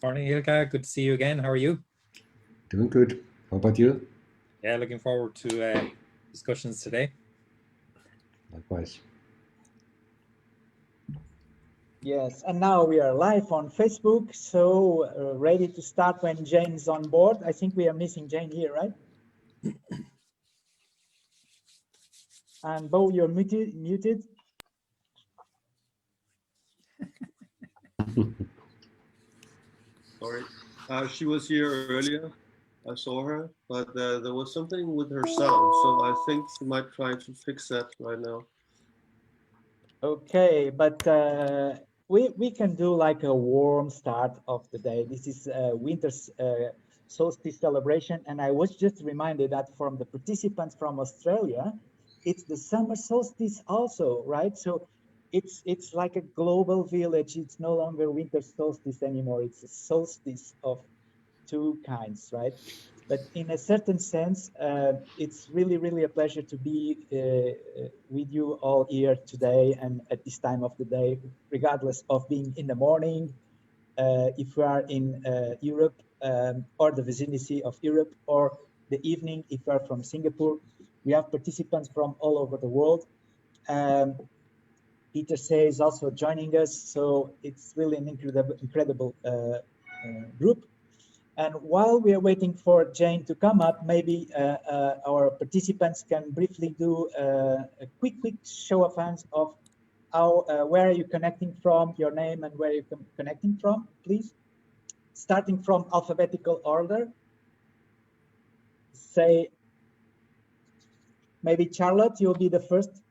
Morning, Iklka. Good to see you again. How are you? Doing good. How about you? Yeah, looking forward to discussions today. Likewise. Yes, and now we are live on Facebook, so ready to start when Jane is on board. I think we are missing Jane here, right? And Bo, you're muted. Sorry, she was here earlier. I saw her, but there was something with her sound, so I think she might try to fix that right now. Okay, but we can do like a warm start of the day. This is winter solstice celebration, and I was just reminded that from the participants from Australia, it's the summer solstice also, right? So it's like a global village. It's no longer winter solstice anymore. It's a solstice of two kinds, right? But in a certain sense, it's really a pleasure to be with you all here today and at this time of the day, regardless of being in the morning, if we are in Europe or the vicinity of Europe, or the evening if we are from Singapore. We have participants from all over the world. Peter Say is also joining us, so it's really an incredible group. And while we are waiting for Jane to come up, maybe our participants can briefly do a quick show of hands of how, where are you connecting from, your name and where you're connecting from, please. Starting from alphabetical order. Say, maybe Charlotte, you'll be the first.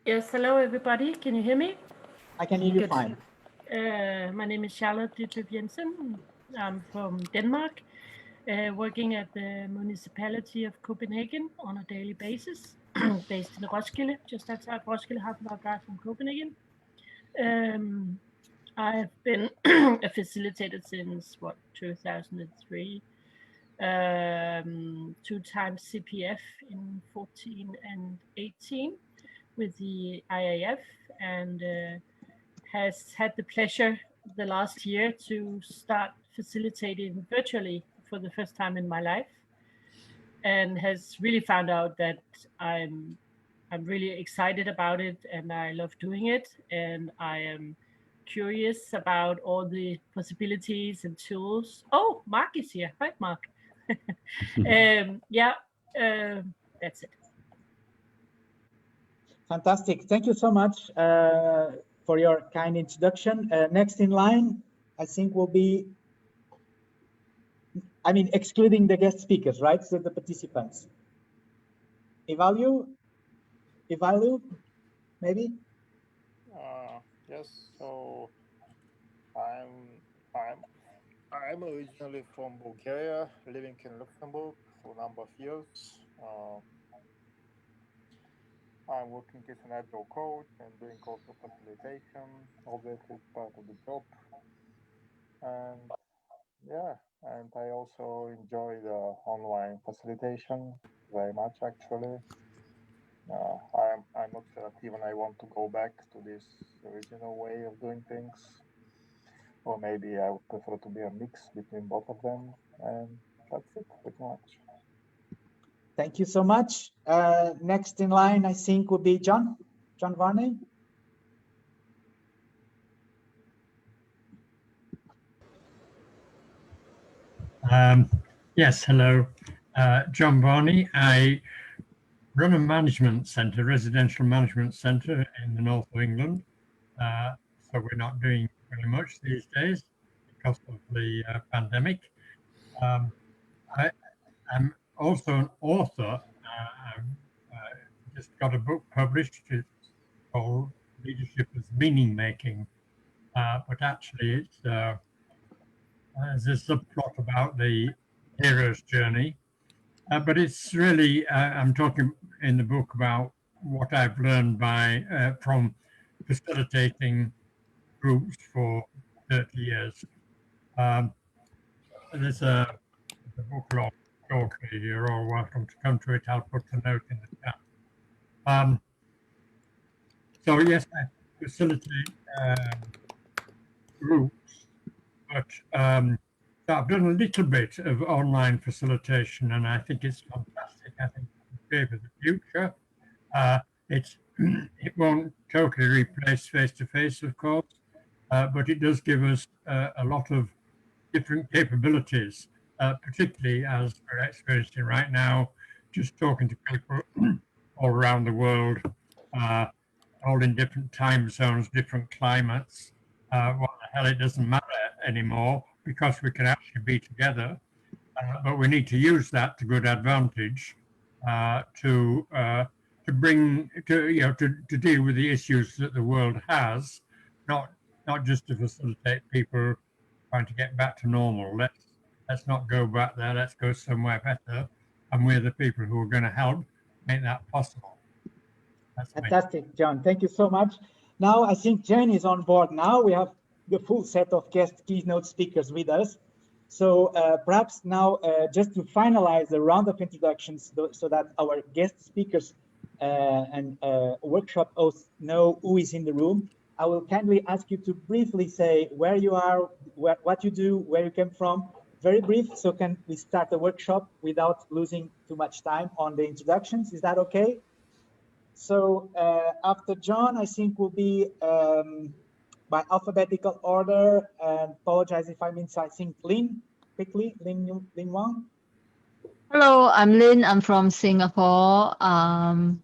Yes, hello everybody. Can you hear me? I can hear you fine. My name is Charlotte Dietrich Jensen. I'm from Denmark, working at the municipality of Copenhagen on a daily basis, based in Roskilde, just outside Roskilde, half an hour drive from Copenhagen. I've been a facilitator since, 2003. 2 times CPF in 14 and 18 with the IAF, and has had the pleasure the last year to start facilitating virtually for the first time in my life, and has really found out that I'm really excited about it, and I love doing it, and I am curious about all the possibilities and tools. Oh, Mark is here. Hi, Mark. That's it. Fantastic. Thank you so much for your kind introduction. Next in line, I think will be, I mean, excluding the guest speakers, right? So the participants. Ivalu, maybe? Yes, so I'm originally from Bulgaria, living in Luxembourg for a number of years. I'm working as an agile coach and doing also facilitation. Obviously, it's part of the job. And yeah, and I also enjoy the online facilitation very much, actually. I'm not sure if even I want to go back to this original way of doing things, or maybe I would prefer to be a mix between both of them, and that's it pretty much. Thank you so much. Next in line, I think, will be John Varney. Yes, hello, John Varney. I run a management centre, residential management centre in the north of England. So we're not doing very much these days because of the pandemic. I'm also an author. I've just got a book published. It's called Leadership as Meaning Making, but actually it's there's a subplot about the hero's journey. But it's really, I'm talking in the book about what I've learned by from facilitating groups for 30 years. There's a book log shortly. You're all welcome to come to it. I'll put a note in the chat. So yes, I facilitate groups but so I've done a little bit of online facilitation, and I think it's fantastic. I think it's great for the future. It won't totally replace face-to-face, of course, but it does give us a lot of different capabilities, particularly as we're experiencing right now, just talking to people all around the world, all in different time zones, different climates. What the hell, it doesn't matter anymore because we can actually be together, but we need to use that to good advantage to bring to deal with the issues that the world has, not just to facilitate people trying to get back to normal. Let's not go back there. Let's go somewhere better, and we're the people who are going to help make that possible. That's Fantastic, John. Thank you so much. Now I think Jane is on board. Now we have the full set of guest keynote speakers with us. So perhaps now just to finalize the round of introductions so that our guest speakers and workshop hosts know who is in the room, I will kindly ask you to briefly say where you are, what you do, where you came from, very brief, so can we start the workshop without losing too much time on the introductions. Is that okay? So after John, I think will be by alphabetical order, and apologize if I miss, I think Lynn, quickly, Lynn Wang. Hello, I'm Lynn. I'm from Singapore. I'm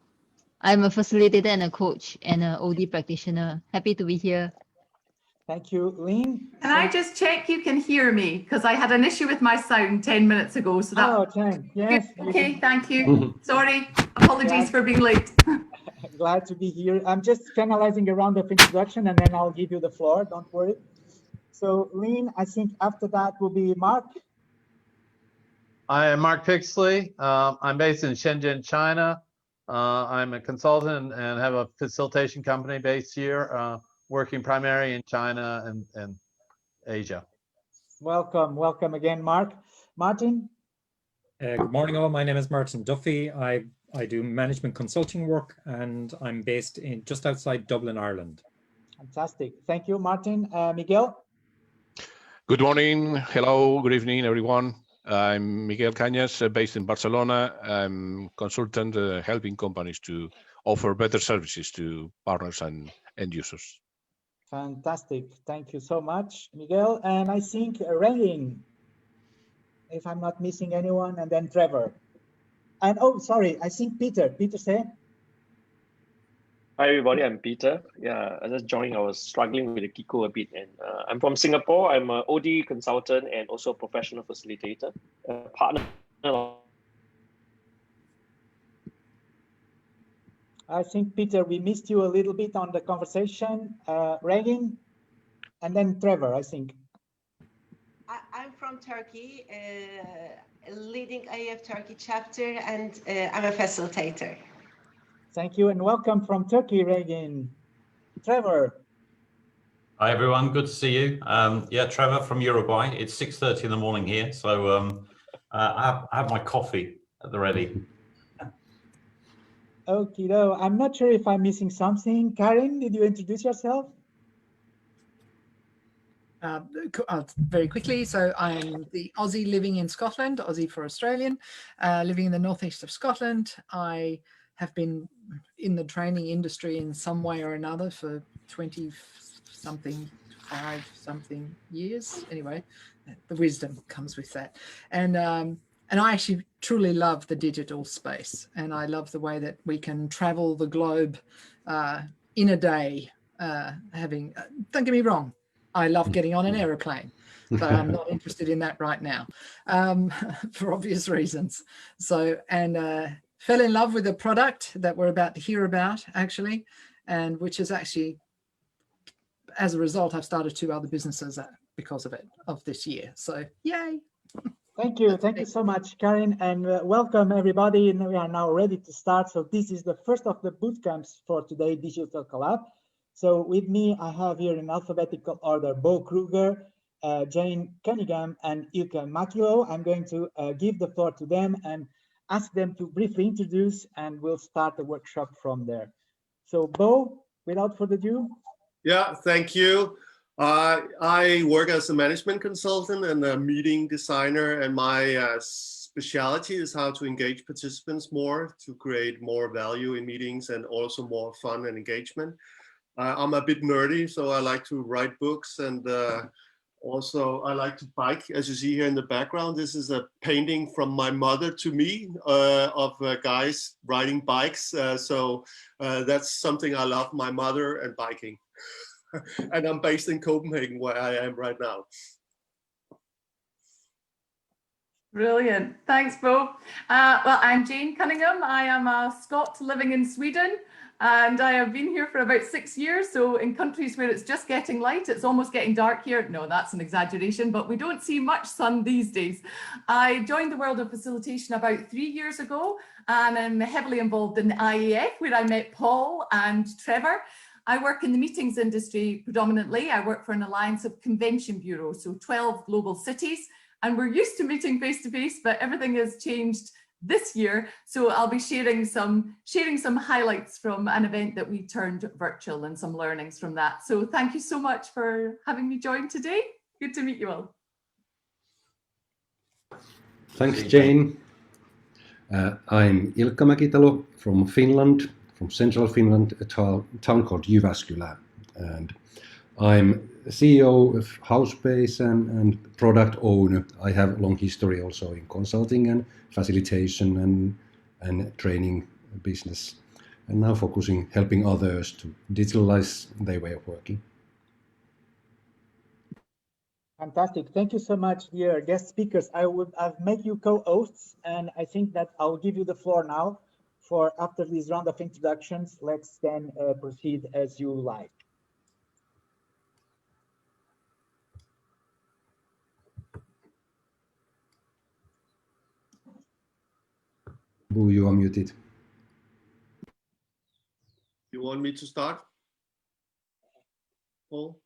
a facilitator and a coach and an OD practitioner. Happy to be here. Thank you, Lynn. Can I just check you can hear me? Because I had an issue with my sound 10 minutes ago. So that. Oh, Jen, yes. Okay, thank you. Sorry, apologies for being late. Glad to be here. I'm just finalizing a round of introduction and then I'll give you the floor. Don't worry. So, Lynn, I think after that will be Mark. I am Mark Pixley. I'm based in Shenzhen, China. I'm a consultant and have a facilitation company based here, working primarily in China and Asia. Welcome, welcome again, Mark. Martin? Good morning all, my name is Martin Duffy. I do management consulting work and I'm based in just outside Dublin, Ireland. Fantastic, thank you, Martin. Miguel? Good morning, hello, good evening everyone. I'm Miguel Cañas, based in Barcelona. I'm consultant helping companies to offer better services to partners and end users. Fantastic. Thank you so much, Miguel. And I think Rain, if I'm not missing anyone, and then Trevor. And oh, sorry, I think Peter. Peter, say. Hi, everybody. I'm Peter. Yeah, I just joined. I was struggling with the Kiko a bit. And I'm from Singapore. I'm an OD consultant and also a professional facilitator, partner. I think, Peter, we missed you a little bit on the conversation. Regin, and then Trevor, I think. I'm from Turkey, leading AF Turkey chapter, and I'm a facilitator. Thank you, and welcome from Turkey, Regin. Trevor. Hi, everyone. Good to see you. Yeah, Trevor from Uruguay. It's 6:30 in the morning here, so I have my coffee at the ready. Okay, no, I'm not sure if I'm missing something. Karen, did you introduce yourself? Very quickly, so I'm the Aussie living in Scotland, Aussie for Australian, living in the northeast of Scotland. I have been in the training industry in some way or another for 20-something, 5-something years. Anyway, the wisdom comes with that. And I actually truly love the digital space, and I love the way that we can travel the globe in a day. Don't get me wrong, I love getting on an aeroplane, but I'm not interested in that right now for obvious reasons. So, and fell in love with the product that we're about to hear about, actually, and which is actually, as a result, I've started 2 other businesses because of it, of this year. So, yay. Thank you so much, Karen, and welcome everybody. And we are now ready to start. So this is the first of the boot camps for today, Digital Collab. So with me, I have here in alphabetical order, Bo Krüger, Jane Cunningham and Iklka Mäkitalo. I'm going to give the floor to them and ask them to briefly introduce, and we'll start the workshop from there. So Bo, without further ado. Yeah, thank you. I work as a management consultant and a meeting designer, and my specialty is how to engage participants more to create more value in meetings and also more fun and engagement. I'm a bit nerdy, so I like to write books, and also I like to bike. As you see here in the background, this is a painting from my mother to me of guys riding bikes. So that's something I love, my mother and biking. And I'm based in Copenhagen, where I am right now. Brilliant. Thanks, Bo. Well, I'm Jane Cunningham. I am a Scot living in Sweden, and I have been here for about 6 years. So in countries where it's just getting light, it's almost getting dark here. No, that's an exaggeration, but we don't see much sun these days. I joined the world of facilitation about 3 years ago, and I'm heavily involved in the IAF, where I met Paul and Trevor. I work in the meetings industry predominantly. I work for an alliance of convention bureaus, so 12 global cities. And we're used to meeting face-to-face, but everything has changed this year. So I'll be sharing some highlights from an event that we turned virtual and some learnings from that. So thank you so much for having me join today. Good to meet you all. Thanks, Jane. I'm Iklka Mäkitalo from Finland, from central Finland, a town called Jyväskylä. And I'm CEO of Howspace and product owner. I have a long history also in consulting and facilitation and training business, and now focusing helping others to digitalize their way of working. Fantastic. Thank you so much, dear guest speakers. I've made you co-hosts, and I think that I'll give you the floor now for after this round of introductions. Let's then proceed as you like. Bo, you are muted. You want me to start, Paul?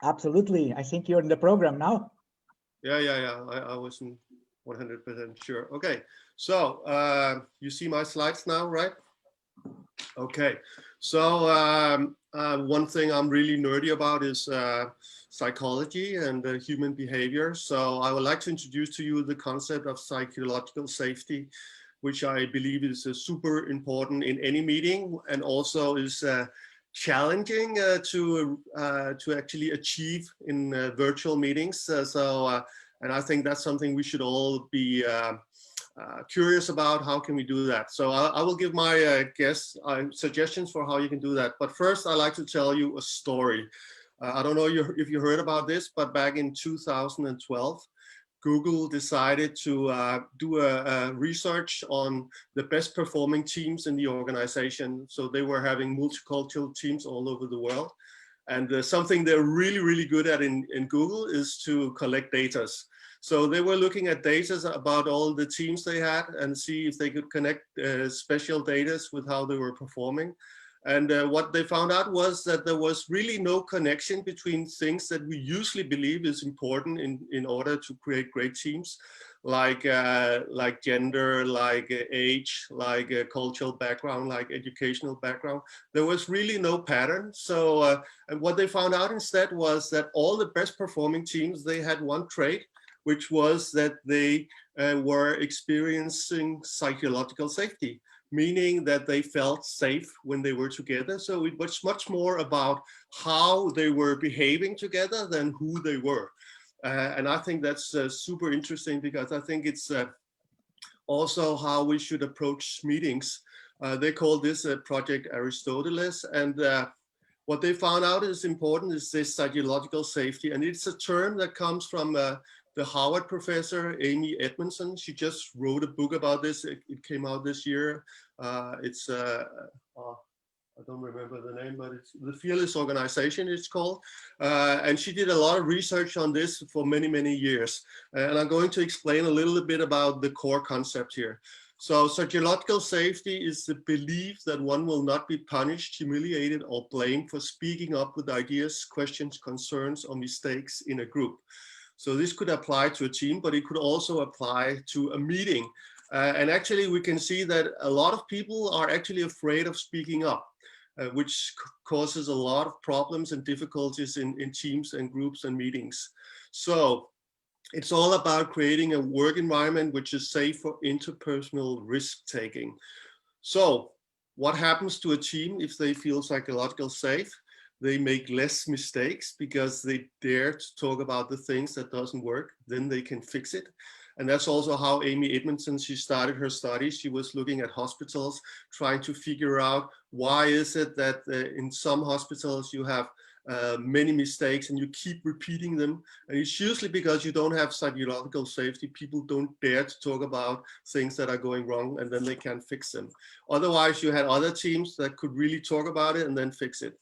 Absolutely. I think you're in the program now. Yeah. I wasn't 100% sure. Okay, so you see my slides now, right? Okay, so one thing I'm really nerdy about is psychology and human behavior. So I would like to introduce to you the concept of psychological safety, which I believe is super important in any meeting, and also is challenging to actually achieve in virtual meetings. And I think that's something we should all be curious about. How can we do that? So I will give my guests suggestions for how you can do that. But first, I'd like to tell you a story. I don't know if you heard about this, but back in 2012, Google decided to do a research on the best performing teams in the organization. So they were having multicultural teams all over the world. And something they're really, really good at in Google is to collect data. So they were looking at data about all the teams they had and see if they could connect special data with how they were performing. And what they found out was that there was really no connection between things that we usually believe is important in order to create great teams, like gender, like age, like cultural background, like educational background. There was really no pattern. So and what they found out instead was that all the best performing teams, they had one trait, which was that they were experiencing psychological safety, meaning that they felt safe when they were together. So it was much more about how they were behaving together than who they were. And I think that's super interesting, because I think it's also how we should approach meetings. They call this Project Aristoteles. And what they found out is important is this psychological safety. And it's a term that comes from the Harvard professor, Amy Edmondson. She just wrote a book about this. It came out this year. It's, I don't remember the name, but it's The Fearless Organization, it's called. And she did a lot of research on this for many, many years. And I'm going to explain a little bit about the core concept here. So psychological safety is the belief that one will not be punished, humiliated, or blamed for speaking up with ideas, questions, concerns, or mistakes in a group. So this could apply to a team, but it could also apply to a meeting. And actually, we can see that a lot of people are actually afraid of speaking up. which causes a lot of problems and difficulties in teams and groups and meetings. So it's all about creating a work environment which is safe for interpersonal risk-taking. So what happens to a team if they feel psychologically safe? They make less mistakes because they dare to talk about the things that doesn't work, then they can fix it. And that's also how Amy Edmondson, she started her study. She was looking at hospitals, trying to figure out why is it that in some hospitals you have many mistakes and you keep repeating them. And it's usually because you don't have psychological safety. People don't dare to talk about things that are going wrong, and then they can't fix them. Otherwise, you had other teams that could really talk about it and then fix it.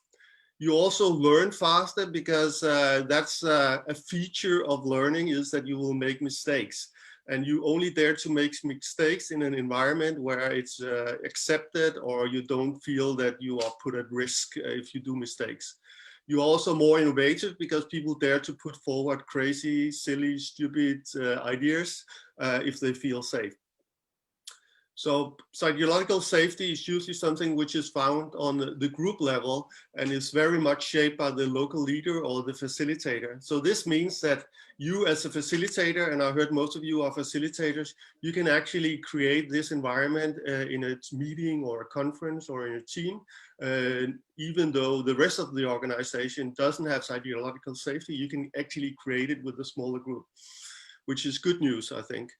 You also learn faster because that's a feature of learning, is that you will make mistakes. And you only dare to make mistakes in an environment where it's accepted, or you don't feel that you are put at risk if you do mistakes. You're also more innovative because people dare to put forward crazy, silly, stupid ideas if they feel safe. So psychological safety is usually something which is found on the group level and is very much shaped by the local leader or the facilitator. So this means that you as a facilitator, and I heard most of you are facilitators, you can actually create this environment in a meeting or a conference or in a team, even though the rest of the organization doesn't have psychological safety, you can actually create it with a smaller group, which is good news, I think.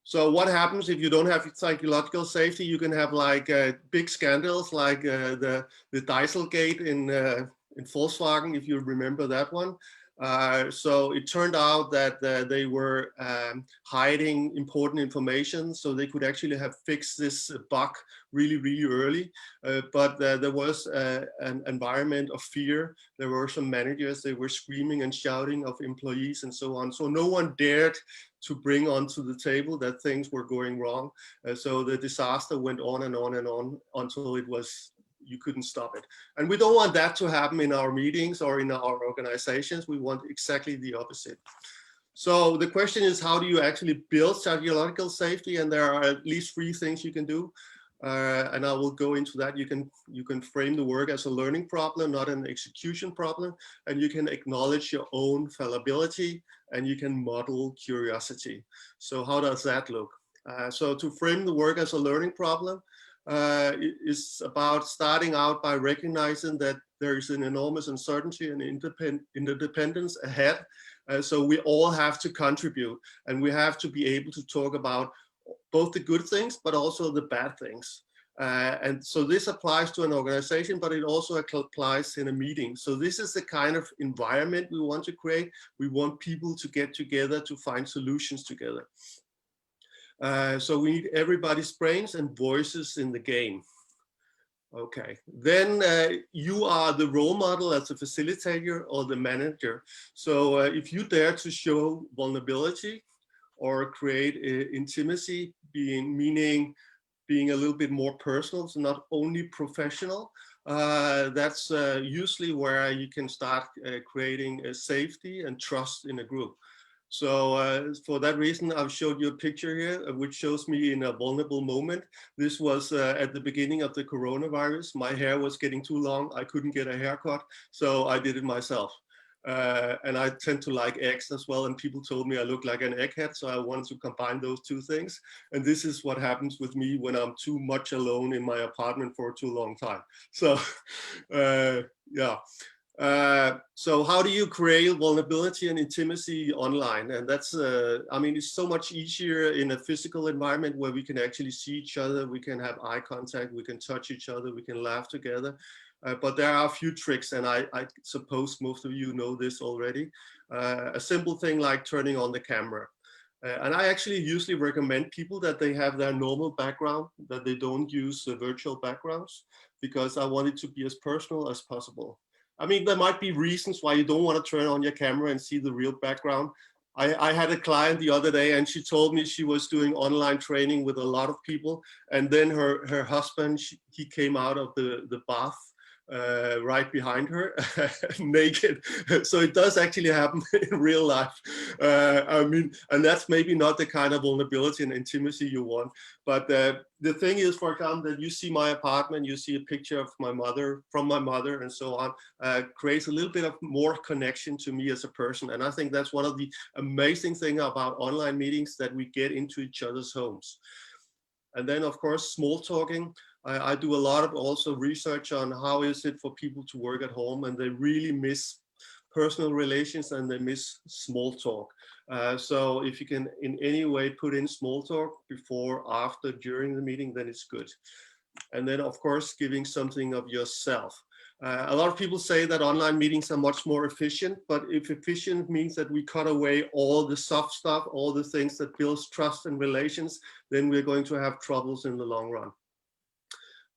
So what happens if you don't have psychological safety? You can have like big scandals like the Dieselgate in Volkswagen, if you remember that one. So it turned out that they were hiding important information, so they could actually have fixed this bug really, really early. But there was an environment of fear. There were some managers, they were screaming and shouting of employees and so on. So no one dared to bring onto the table that things were going wrong. So the disaster went on and on and on until it was, you couldn't stop it. And we don't want that to happen in our meetings or in our organizations. We want exactly the opposite. So the question is, how do you actually build psychological safety? And there are at least 3 things you can do. And I will go into that. You can frame the work as a learning problem, not an execution problem. And you can acknowledge your own fallibility, and you can model curiosity. So how does that look? So to frame the work as a learning problem is about starting out by recognizing that there is an enormous uncertainty and interdependence ahead. So we all have to contribute, and we have to be able to talk about both the good things, but also the bad things. And so this applies to an organization, but it also applies in a meeting. So this is the kind of environment we want to create. We want people to get together to find solutions together. So we need everybody's brains and voices in the game. Okay, then you are the role model as a facilitator or the manager. So if you dare to show vulnerability or create intimacy, meaning being a little bit more personal, so not only professional, that's usually where you can start creating a safety and trust in a group. So for that reason, I've showed you a picture here, which shows me in a vulnerable moment. This was at the beginning of the coronavirus. My hair was getting too long. I couldn't get a haircut, so I did it myself. And I tend to like eggs as well, and people told me I look like an egghead, so I wanted to combine those 2 things. And this is what happens with me when I'm too much alone in my apartment for too long time. So yeah. So how do you create vulnerability and intimacy online? And that's, I mean, it's so much easier in a physical environment where we can actually see each other, we can have eye contact, we can touch each other, we can laugh together. But there are a few tricks, and I suppose most of you know this already. A simple thing like turning on the camera. And I actually usually recommend people that they have their normal background, that they don't use virtual backgrounds, because I want it to be as personal as possible. I mean, there might be reasons why you don't want to turn on your camera and see the real background. I had a client the other day, and she told me she was doing online training with a lot of people. And then her husband, he came out of the bath right behind her, naked. So it does actually happen in real life. I mean, and that's maybe not the kind of vulnerability and intimacy you want. But the thing is, for example, that you see my apartment, you see a picture of my mother, from my mother, and so on, creates a little bit of more connection to me as a person. And I think that's one of the amazing things about online meetings, that we get into each other's homes. And then, of course, small talking. I do a lot of also research on how is it for people to work at home, and they really miss personal relations and they miss small talk. So if you can in any way put in small talk before, after, during the meeting, then it's good. And then, of course, giving something of yourself. A lot of people say that online meetings are much more efficient, but if efficient means that we cut away all the soft stuff, all the things that builds trust and relations, then we're going to have troubles in the long run.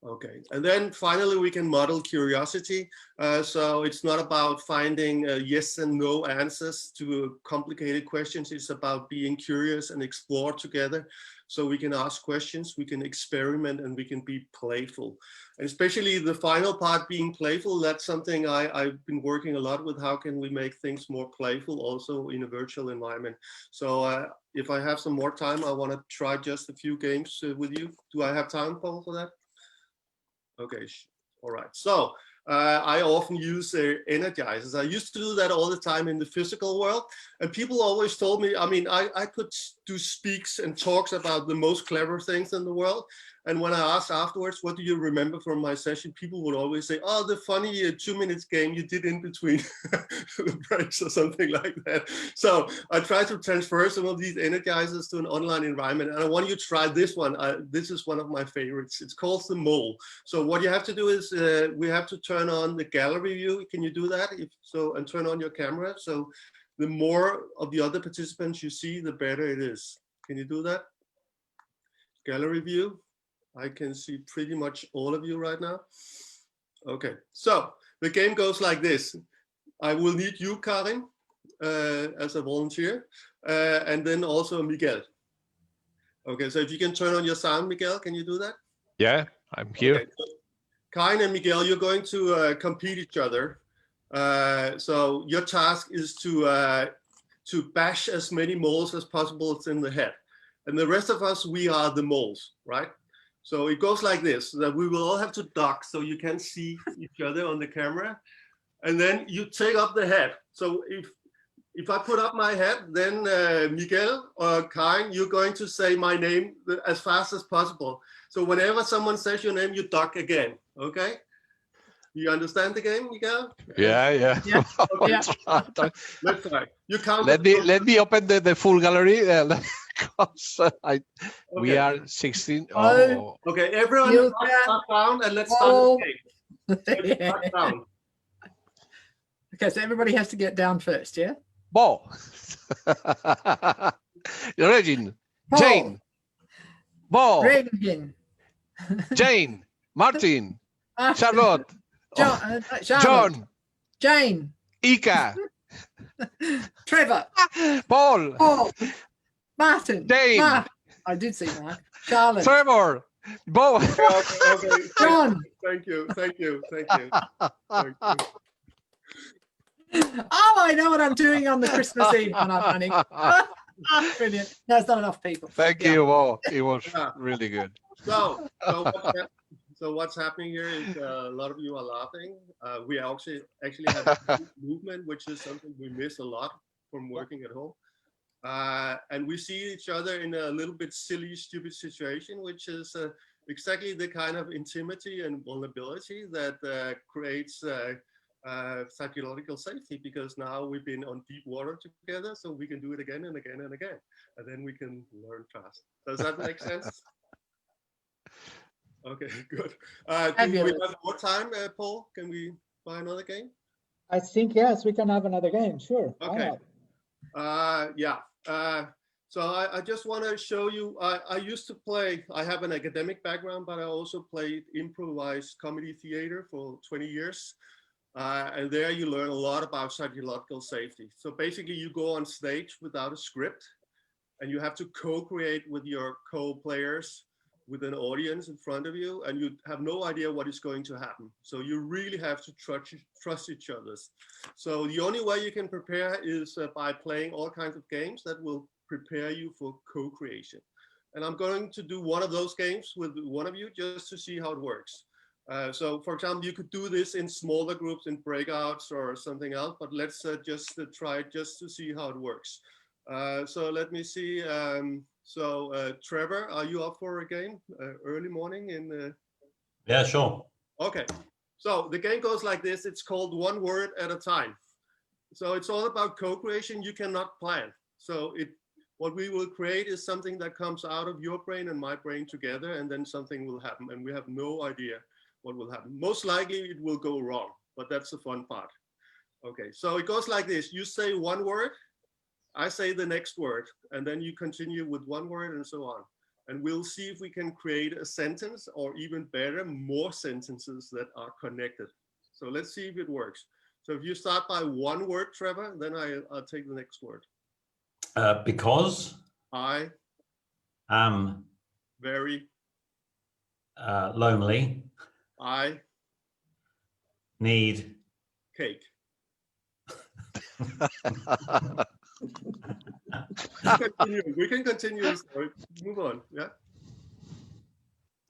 Okay, and then finally we can model curiosity. So it's not about finding yes and no answers to complicated questions. It's about being curious and explore together. So we can ask questions, we can experiment, and we can be playful. And especially the final part, being playful, that's something I've been working a lot with. How can we make things more playful also in a virtual environment? So if I have some more time, I want to try just a few games with you. Do I have time, Paul, for that? Okay, all right. So I often use energizers. I used to do that all the time in the physical world. And people always told me, I mean, I could do speaks and talks about the most clever things in the world. And when I asked afterwards, what do you remember from my session? People would always say, oh, the funny 2 minutes game you did in between the breaks or something like that. So I try to transfer some of these energizers to an online environment. And I want you to try this one. This is one of my favorites. It's called the mole. So what you have to do is we have to turn on the gallery view. Can you do that? If so, and turn on your camera. So the more of the other participants you see, the better it is. Can you do that? Gallery view. I can see pretty much all of you right now. Okay, so the game goes like this. I will need you, Karin, as a volunteer, and then also Miguel. Okay, so if you can turn on your sound, Miguel, can you do that? Yeah, I'm here. Okay, so Karin and Miguel, you're going to compete each other. So your task is to bash as many moles as possible in the head. And the rest of us, we are the moles, right? So it goes like this, that we will all have to duck so you can see each other on the camera. And then you take up the head. So if I put up my head, then Miguel or Karin, you're going to say my name as fast as possible. So whenever someone says your name, you duck again, okay? You understand the game, Miguel? Yeah. Yeah. Okay. Let's try. You count. Let me open the full gallery. We are 16. Oh. Okay, everyone back down and let's start the game. Back down. Okay, so everybody has to get down first, yeah? Bo. Regin. Paul. Jane. Bo. Regin. Jane. Martin. Charlotte. John. Jane. Ika. Trevor. Paul. Martin. Dane. I did see Mark. Charlotte. Trevor. Bo. Okay. John. Thank you. Oh, I know what I'm doing on the Christmas Eve when I'm running. Brilliant. No, it's not enough people. Thank you, Bo. It was really good. So what's happening here is a lot of you are laughing. We actually have a movement, which is something we miss a lot from working at home. And we see each other in a little bit silly, stupid situation, which is exactly the kind of intimacy and vulnerability that creates psychological safety, because now we've been on deep water together, so we can do it again and again and again, and then we can learn fast. Does that make sense? Okay, good. Do we have more time, Paul? Can we buy another game? I think, yes, we can have another game, sure. Okay. Yeah. So I just want to show you, I used to play, I have an academic background, but I also played improvised comedy theater for 20 years. And there you learn a lot about psychological safety. So basically you go on stage without a script and you have to co-create with your co-players with an audience in front of you, and you have no idea what is going to happen. So you really have to trust each other. So the only way you can prepare is by playing all kinds of games that will prepare you for co-creation. And I'm going to do one of those games with one of you just to see how it works. So for example, you could do this in smaller groups, in breakouts or something else, but let's just try it just to see how it works. So let me see. Trevor, are you up for a game early morning in? Yeah, sure. Okay, so the game goes like this. It's called One Word at a Time. So it's all about co-creation. You cannot plan. So what we will create is something that comes out of your brain and my brain together, and then something will happen, and we have no idea what will happen. Most likely it will go wrong, but that's the fun part. Okay, so it goes like this. You say one word, I say the next word, and then you continue with one word and so on. And we'll see if we can create a sentence, or even better, more sentences that are connected. So let's see if it works. So if you start by one word, Trevor, then I'll take the next word. Because I am very lonely. I need cake. We can continue. Sorry. Move on. Yeah.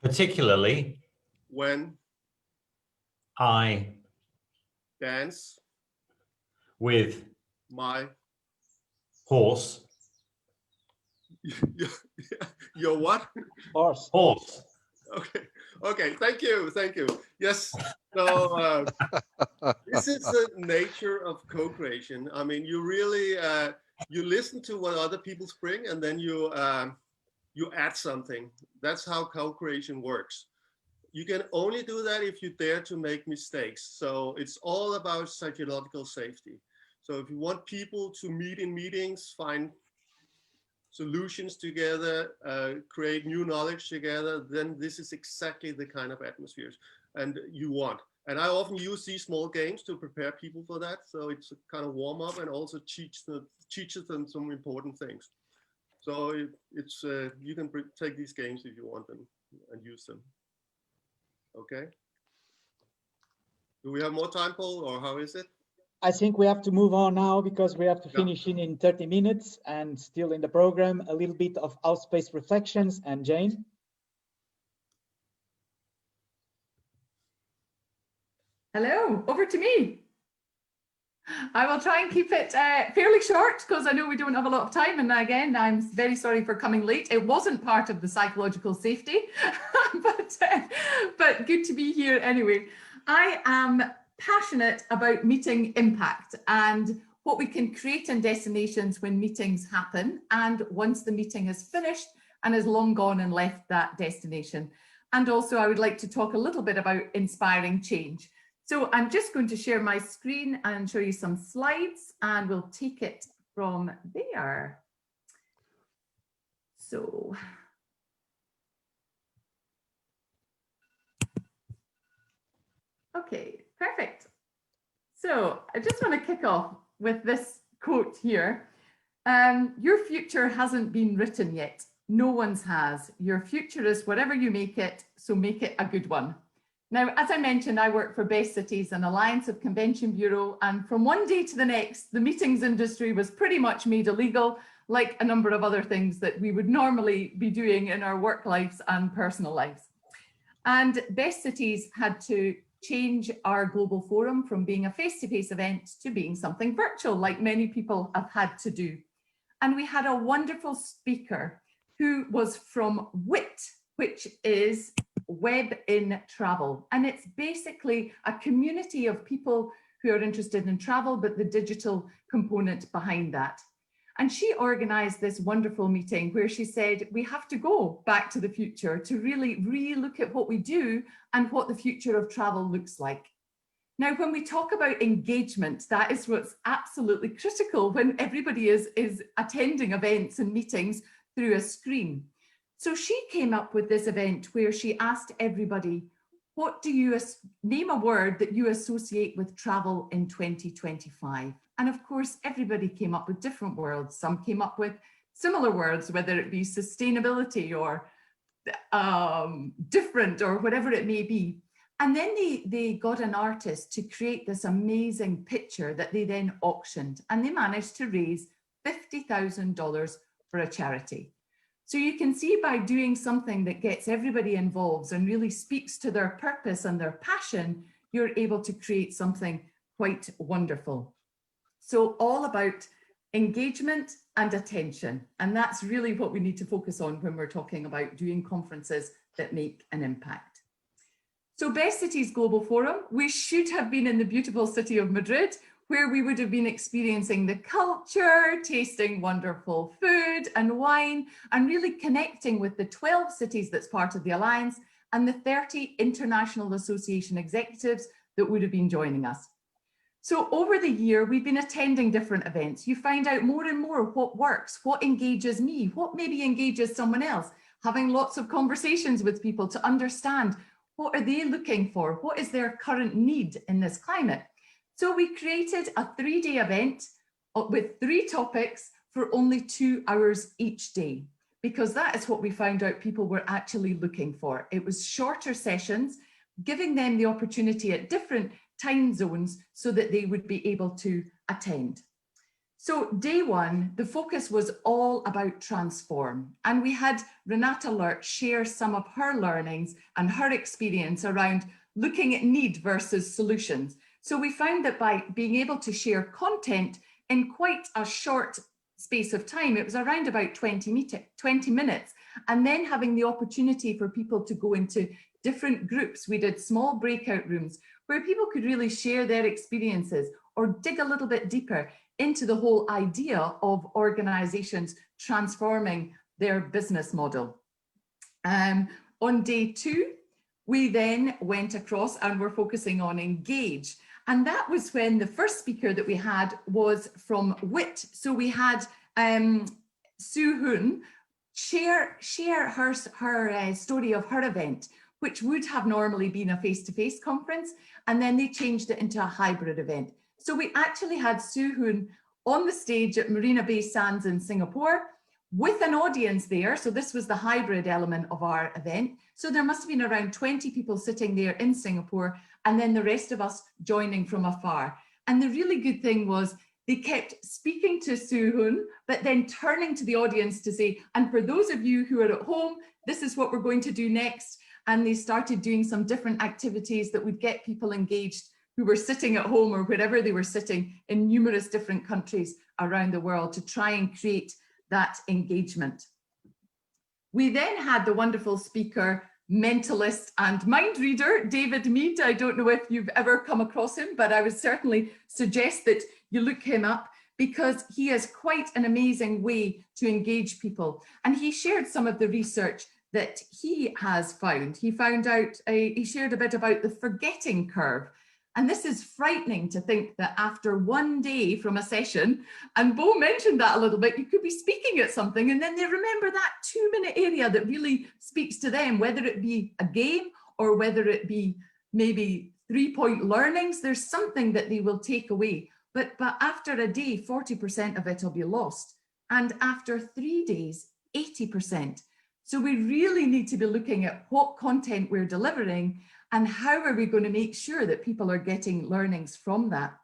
Particularly when I dance with my horse. Your what? Horse. Horse. Okay. Thank you. Yes. So this is the nature of co-creation. I mean, you really you listen to what other people bring, and then you add something. That's how co-creation works. You can only do that if you dare to make mistakes. So it's all about psychological safety. So if you want people to meet in meetings, find solutions together, create new knowledge together, then this is exactly the kind of atmospheres and you want. And I often use these small games to prepare people for that. So it's a kind of warm up and also teaches them some important things. So you can take these games if you want them and use them. Okay. Do we have more time, Paul, or how is it? I think we have to move on now because we have to finish in 30 minutes, and still in the program, a little bit of Howspace reflections. And Jane? Hello, over to me. I will try and keep it fairly short because I know we don't have a lot of time. And again, I'm very sorry for coming late. It wasn't part of the psychological safety, but good to be here anyway. I am passionate about meeting impact and what we can create in destinations when meetings happen and once the meeting is finished and has long gone and left that destination. And also I would like to talk a little bit about inspiring change. So I'm just going to share my screen and show you some slides, and we'll take it from there. So okay, perfect. So I just want to kick off with this quote here. Your future hasn't been written yet. No one's has. Your future is whatever you make it, so make it a good one. Now, as I mentioned, I work for Best Cities, an alliance of Convention Bureau, and from one day to the next, the meetings industry was pretty much made illegal, like a number of other things that we would normally be doing in our work lives and personal lives. And Best Cities had to change our global forum from being a face-to-face event to being something virtual, like many people have had to do. And we had a wonderful speaker who was from WIT, which is Web in Travel. And it's basically a community of people who are interested in travel, but the digital component behind that. And she organized this wonderful meeting where she said, we have to go back to the future to really re-look at what we do and what the future of travel looks like. Now, when we talk about engagement, that is what's absolutely critical when everybody is attending events and meetings through a screen. So she came up with this event where she asked everybody, what do you name a word that you associate with travel in 2025? And of course, everybody came up with different words. Some came up with similar words, whether it be sustainability or different or whatever it may be. And then they got an artist to create this amazing picture that they then auctioned, and they managed to raise $50,000 for a charity. So you can see by doing something that gets everybody involved and really speaks to their purpose and their passion, you're able to create something quite wonderful. So all about engagement and attention. And that's really what we need to focus on when we're talking about doing conferences that make an impact. So Best Cities Global Forum, we should have been in the beautiful city of Madrid, where we would have been experiencing the culture, tasting wonderful food and wine, and really connecting with the 12 cities that's part of the Alliance and the 30 International Association executives that would have been joining us. So over the year, we've been attending different events. You find out more and more what works, what engages me, what maybe engages someone else, having lots of conversations with people to understand what are they looking for, what is their current need in this climate. So we created a 3-day event with 3 topics for only 2 hours each day, because that is what we found out people were actually looking for. It was shorter sessions, giving them the opportunity at different time zones so that they would be able to attend. So day 1, the focus was all about transform. And we had Renata Lurt share some of her learnings and her experience around looking at need versus solutions. So we found that by being able to share content in quite a short space of time, it was around about 20 minutes, and then having the opportunity for people to go into different groups. We did small breakout rooms where people could really share their experiences or dig a little bit deeper into the whole idea of organizations transforming their business model. On day 2, we then went across and we're focusing on engage. And that was when the first speaker that we had was from WIT. So we had Sue Hoon share her story of her event, which would have normally been a face-to-face conference, and then they changed it into a hybrid event. So we actually had Sue Hoon on the stage at Marina Bay Sands in Singapore with an audience there. So this was the hybrid element of our event. So there must have been around 20 people sitting there in Singapore, and then the rest of us joining from afar. And the really good thing was they kept speaking to Sue Hoon, but then turning to the audience to say, and for those of you who are at home, this is what we're going to do next. And they started doing some different activities that would get people engaged who were sitting at home or wherever they were sitting in numerous different countries around the world to try and create that engagement. We then had the wonderful speaker, mentalist and mind reader, David Mead. I don't know if you've ever come across him, but I would certainly suggest that you look him up because he has quite an amazing way to engage people. And he shared some of the research that he has found. He found out, he shared a bit about the forgetting curve. And this is frightening to think that after 1 day from a session, and Bo mentioned that a little bit, you could be speaking at something and then they remember that 2-minute area that really speaks to them, whether it be a game or whether it be maybe 3-point learnings, there's something that they will take away. But after a day, 40% of it will be lost. And after 3 days, 80%. So we really need to be looking at what content we're delivering and how are we going to make sure that people are getting learnings from that.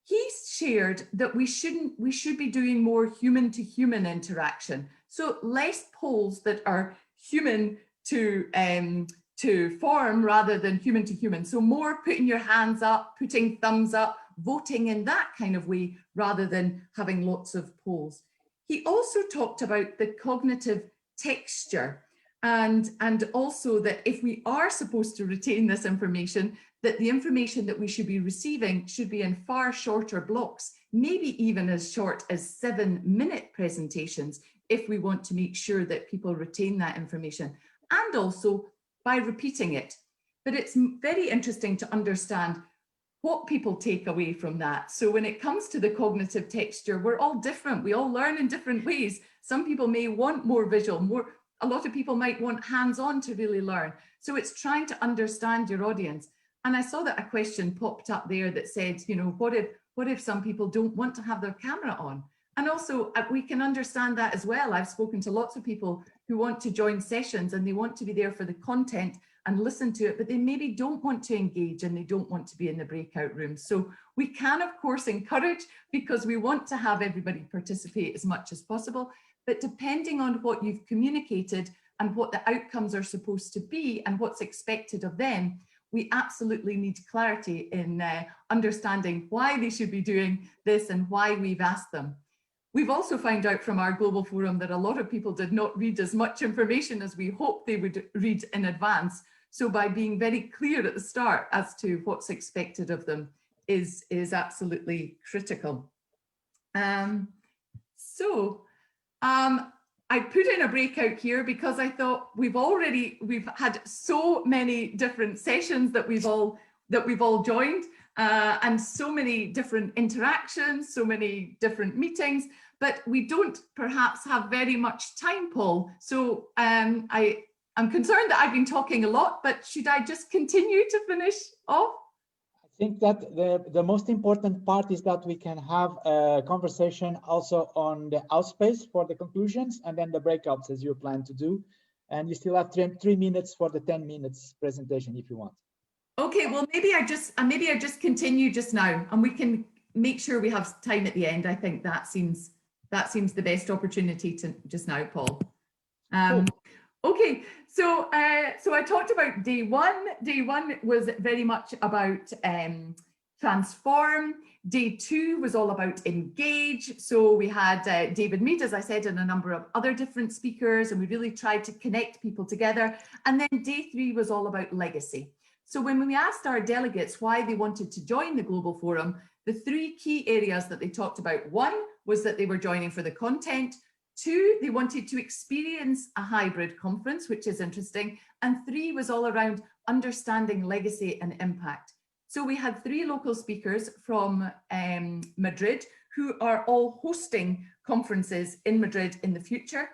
He shared that we should be doing more human to human interaction. So less polls that are human to form rather than human to human. So more putting your hands up, putting thumbs up, voting in that kind of way rather than having lots of polls. He also talked about the cognitive texture and also that if we are supposed to retain this information, that the information that we should be receiving should be in far shorter blocks, maybe even as short as 7-minute presentations if we want to make sure that people retain that information, and also by repeating it. But it's very interesting to understand what people take away from that. So when it comes to the cognitive texture, we're all different. We all learn in different ways. Some people may want more visual, a lot of people might want hands-on to really learn. So it's trying to understand your audience. And I saw that a question popped up there that said, you know, what if some people don't want to have their camera on? And also we can understand that as well. I've spoken to lots of people who want to join sessions and they want to be there for the content and listen to it, but they maybe don't want to engage and they don't want to be in the breakout rooms. So we can, of course, encourage, because we want to have everybody participate as much as possible, but depending on what you've communicated and what the outcomes are supposed to be and what's expected of them, we absolutely need clarity in understanding why they should be doing this and why we've asked them. We've also found out from our global forum that a lot of people did not read as much information as we hoped they would read in advance. So by being very clear at the start as to what's expected of them is absolutely critical. I put in a breakout here because I thought we've had so many different sessions that we've all joined, and so many different interactions, so many different meetings, but we don't perhaps have very much time, Paul. So I'm concerned that I've been talking a lot, but should I just continue to finish off? I think that the most important part is that we can have a conversation also on the Howspace for the conclusions, and then the breakouts as you plan to do. And you still have 3 minutes for the 10 minutes presentation if you want. Okay, well, maybe I just continue just now, and we can make sure we have time at the end. I think that seems the best opportunity to just now, Paul. Cool. Okay, so I talked about day one. Day one was very much about transform. Day two was all about engage. So we had David Mead, as I said, and a number of other different speakers, and we really tried to connect people together. And then day three was all about legacy. So when we asked our delegates why they wanted to join the Global Forum, the three key areas that they talked about: one was that they were joining for the content. Two, they wanted to experience a hybrid conference, which is interesting. And three was all around understanding legacy and impact. So we had three local speakers from Madrid who are all hosting conferences in Madrid in the future.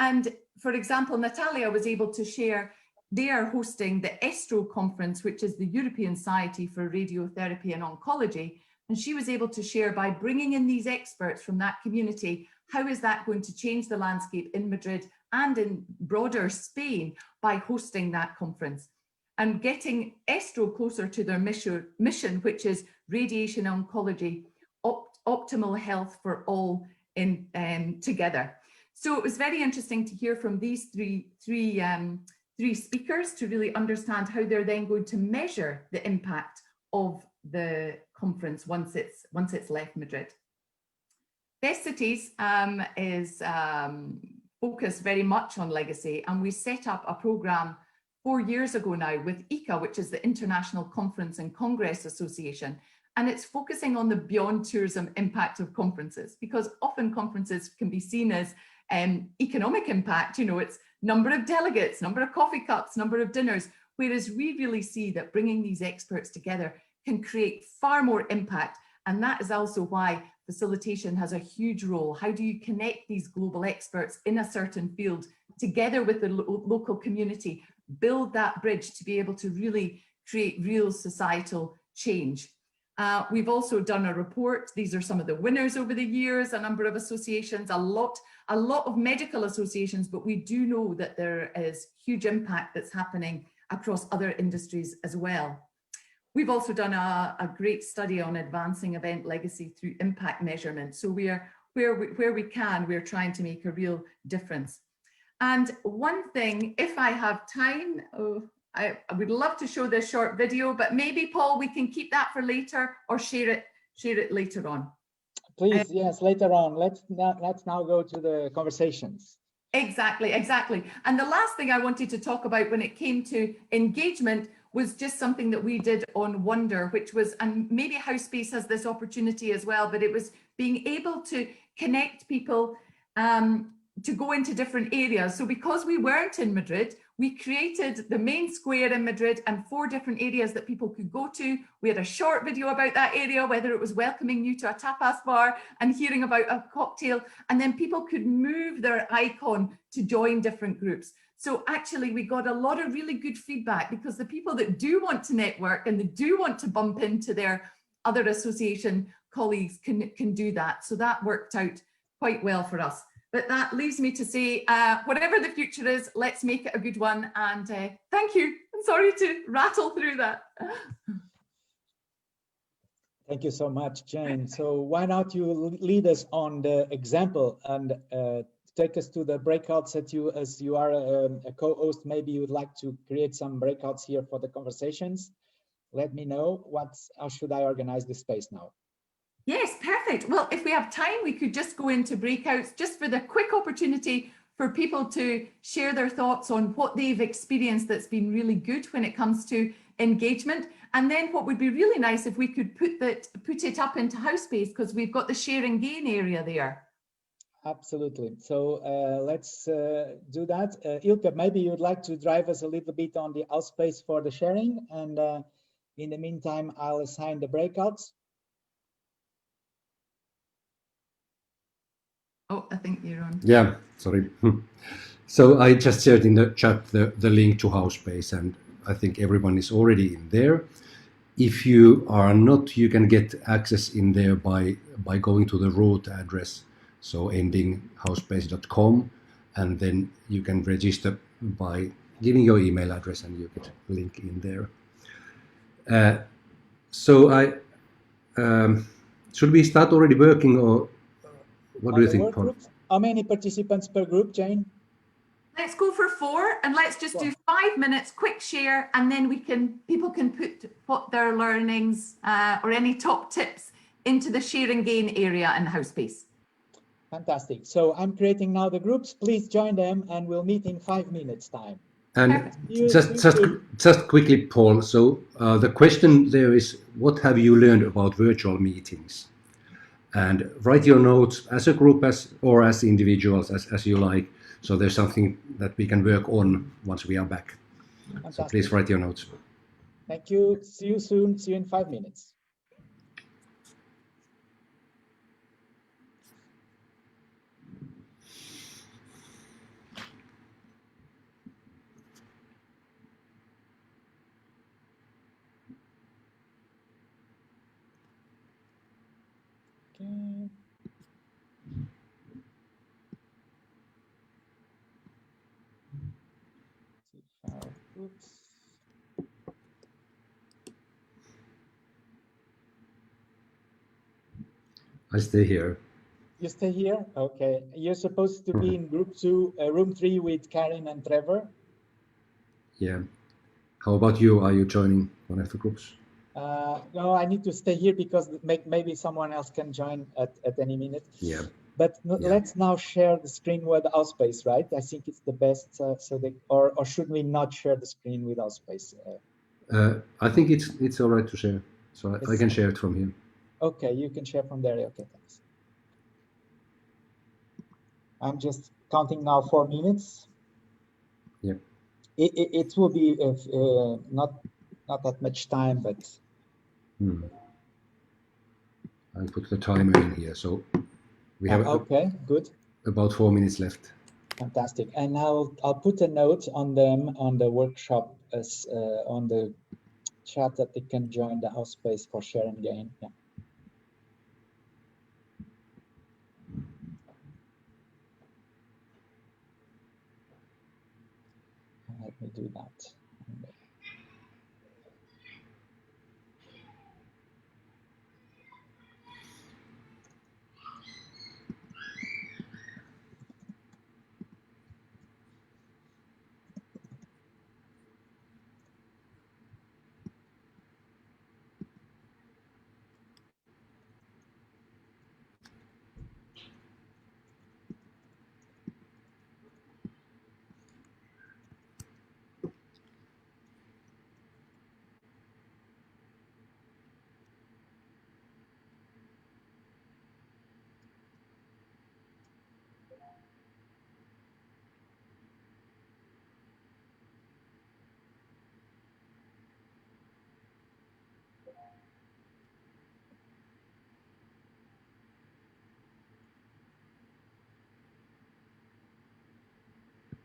And for example, Natalia was able to share they are hosting the ESTRO conference, which is the European Society for Radiotherapy and Oncology. And she was able to share, by bringing in these experts from that community, how is that going to change the landscape in Madrid and in broader Spain by hosting that conference and getting ESTRO closer to their mission, which is radiation oncology, optimal health for all together. So it was very interesting to hear from these three speakers to really understand how they're then going to measure the impact of the conference once it's left Madrid. Best Cities is focused very much on legacy, and we set up a program 4 years ago now with ICA, which is the International Conference and Congress Association, and it's focusing on the beyond tourism impact of conferences, because often conferences can be seen as economic impact. You know, it's number of delegates, number of coffee cups, number of dinners, whereas we really see that bringing these experts together can create far more impact. And that is also why facilitation has a huge role. How do you connect these global experts in a certain field together with the local community, build that bridge to be able to really create real societal change? We've also done a report. These are some of the winners over the years, a number of associations, a lot of medical associations, but we do know that there is huge impact that's happening across other industries as well. We've also done a great study on advancing event legacy through impact measurement. So where we can, we're trying to make a real difference. And one thing, if I have time, I would love to show this short video, but maybe, Paul, we can keep that for later or share it later on. Please, yes, later on. Let's now go to the conversations. Exactly. And the last thing I wanted to talk about when it came to engagement was just something that we did on Wonder, which was, and maybe Howspace has this opportunity as well, but it was being able to connect people to go into different areas. So because we weren't in Madrid, we created the main square in Madrid and 4 different areas that people could go to. We had a short video about that area, whether it was welcoming you to a tapas bar and hearing about a cocktail, and then people could move their icon to join different groups. So actually we got a lot of really good feedback, because the people that do want to network and they do want to bump into their other association colleagues can do that. So that worked out quite well for us. But that leaves me to say, whatever the future is, let's make it a good one. And thank you. I'm sorry to rattle through that. Thank you so much, Jane. So why not you lead us on the example and take us to the breakouts that you, as you are a co-host, maybe you would like to create some breakouts here for the conversations. Let me know how should I organize this space now? Yes, perfect. Well, if we have time, we could just go into breakouts just for the quick opportunity for people to share their thoughts on what they've experienced that's been really good when it comes to engagement. And then what would be really nice if we could put it up into Howspace, because we've got the share and gain area there. Absolutely. So let's do that. Ilka, maybe you'd like to drive us a little bit on the Howspace for the sharing. And in the meantime, I'll assign the breakouts. Oh, I think you're on. Yeah, sorry. So I just shared in the chat the link to Howspace, and I think everyone is already in there. If you are not, you can get access in there by going to the root address, so ending howspace.com, and then you can register by giving your email address, and you get a link in there. So should we start already working, or what do you think, Paul? How many participants per group, Jane? Let's go for 4, and let's just do 5 minutes, quick share, and then people can put what their learnings or any top tips into the share and gain area in Howspace. Fantastic. So I'm creating now the groups. Please join them, and we'll meet in 5 minutes time. And just quickly, Paul. So the question there is, what have you learned about virtual meetings? And write your notes as a group or as individuals, as you like. So there's something that we can work on once we are back. Fantastic. So please write your notes. Thank you. See you soon. See you in 5 minutes. Okay. Oops. I stay here. You stay here? Okay. You're supposed to be in group 2, room 3 with Karen and Trevor. Yeah. How about you? Are you joining one of the groups? No, I need to stay here because maybe someone else can join at any minute. Yeah. But let's now share the screen with Howspace, right? I think it's the best. Or should we not share the screen with Howspace? I think it's all right to share. So I can share it from here. Okay, you can share from there. Okay, thanks. I'm just counting now 4 minutes. Yep. It will be not that much time, but. I'll put the timer in here. So we have good. About 4 minutes left. Fantastic. And I'll put a note on them on the workshop as on the chat that they can join the Howspace for share and gain. Yeah. Let me do that.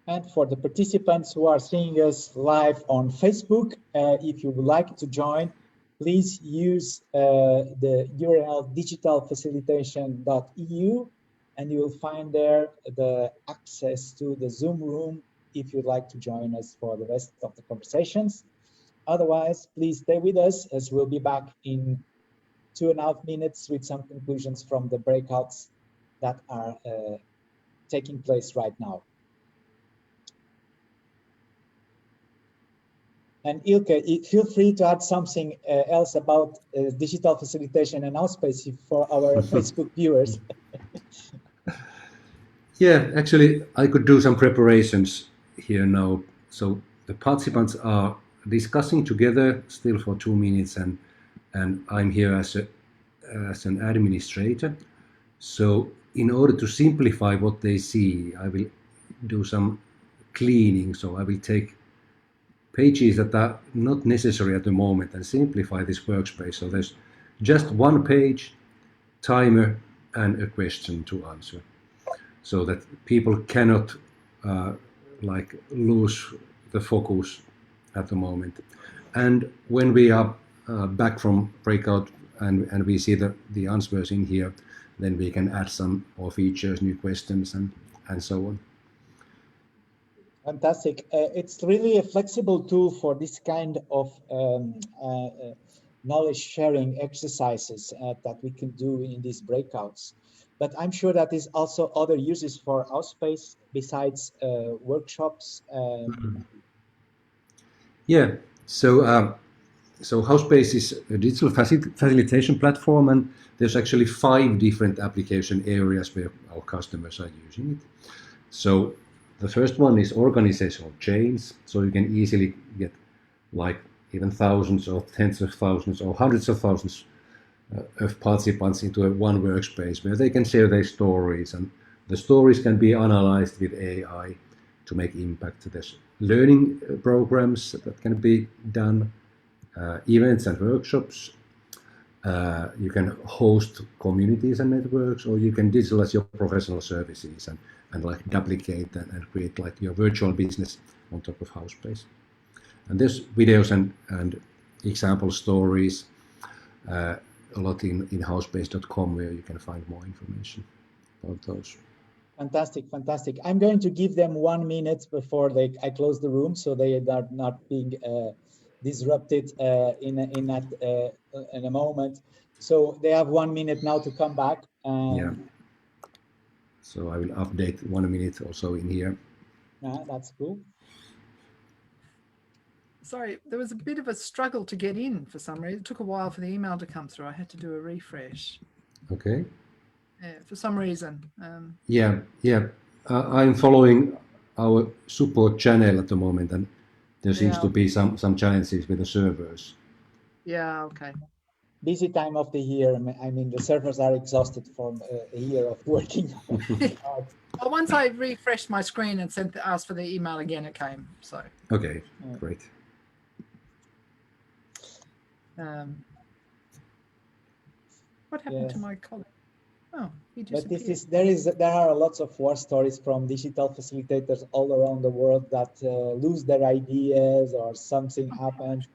And for the participants who are seeing us live on Facebook, if you would like to join, please use the URL digitalfacilitation.eu and you will find there the access to the Zoom room if you'd like to join us for the rest of the conversations. Otherwise, please stay with us as we'll be back in 2.5 minutes with some conclusions from the breakouts that are taking place right now. And Ilke, feel free to add something else about digital facilitation and Howspace for our Facebook viewers. Yeah, actually, I could do some preparations here now. So the participants are discussing together still for 2 minutes, and I'm here as an administrator. So in order to simplify what they see, I will do some cleaning. So I will take pages that are not necessary at the moment and simplify this workspace. So there's just one page, timer, and a question to answer, so that people cannot like lose the focus at the moment. And when we are back from breakout and we see the answers in here, then we can add some more features, new questions, and so on. Fantastic. It's really a flexible tool for this kind of knowledge sharing exercises that we can do in these breakouts. But I'm sure that there's also other uses for Howspace besides workshops. Yeah, so Howspace is a digital facilitation platform, and there's actually 5 different application areas where our customers are using it. So the first one is organizational change, so you can easily get like even thousands or tens of thousands or hundreds of thousands of participants into one workspace where they can share their stories, and the stories can be analyzed with AI to make impact. There's learning programs that can be done, events and workshops. You can host communities and networks, or you can digitalize your professional services and like duplicate and create like your virtual business on top of Howspace. And there's videos and example stories a lot in howspace.com, where you can find more information about those. Fantastic, fantastic. I'm going to give them 1 minute before I close the room, so they are not being disrupted in a moment. So they have 1 minute now to come back. Yeah. So I will update 1 minute also in here. That's cool. Sorry, there was a bit of a struggle to get in for some reason. It took a while for the email to come through. I had to do a refresh. Okay. For some reason. Yeah. I'm following our support channel at the moment, and there seems to be some challenges with the servers. Yeah, okay. Busy time of the year. I mean, the servers are exhausted from a year of working. Well, once I refreshed my screen and asked for the email again, it came. So. Okay, great. What happened to my colleague? Oh, he but disappeared. there are lots of war stories from digital facilitators all around the world that lose their ideas or something happens.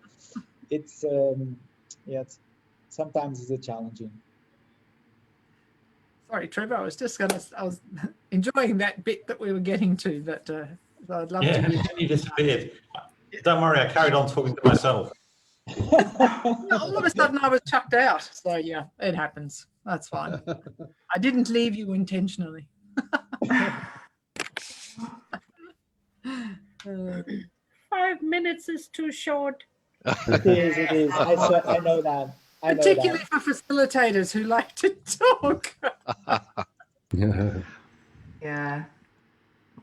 It's sometimes it's challenging. Sorry, Trevor. I was enjoying that bit that we were getting to. That I'd love to hear. You disappeared. Don't worry, I carried on talking to myself. All of a sudden, I was chucked out. So yeah, it happens. That's fine. I didn't leave you intentionally. 5 minutes is too short. It is. I know that. Particularly for facilitators who like to talk. Yeah.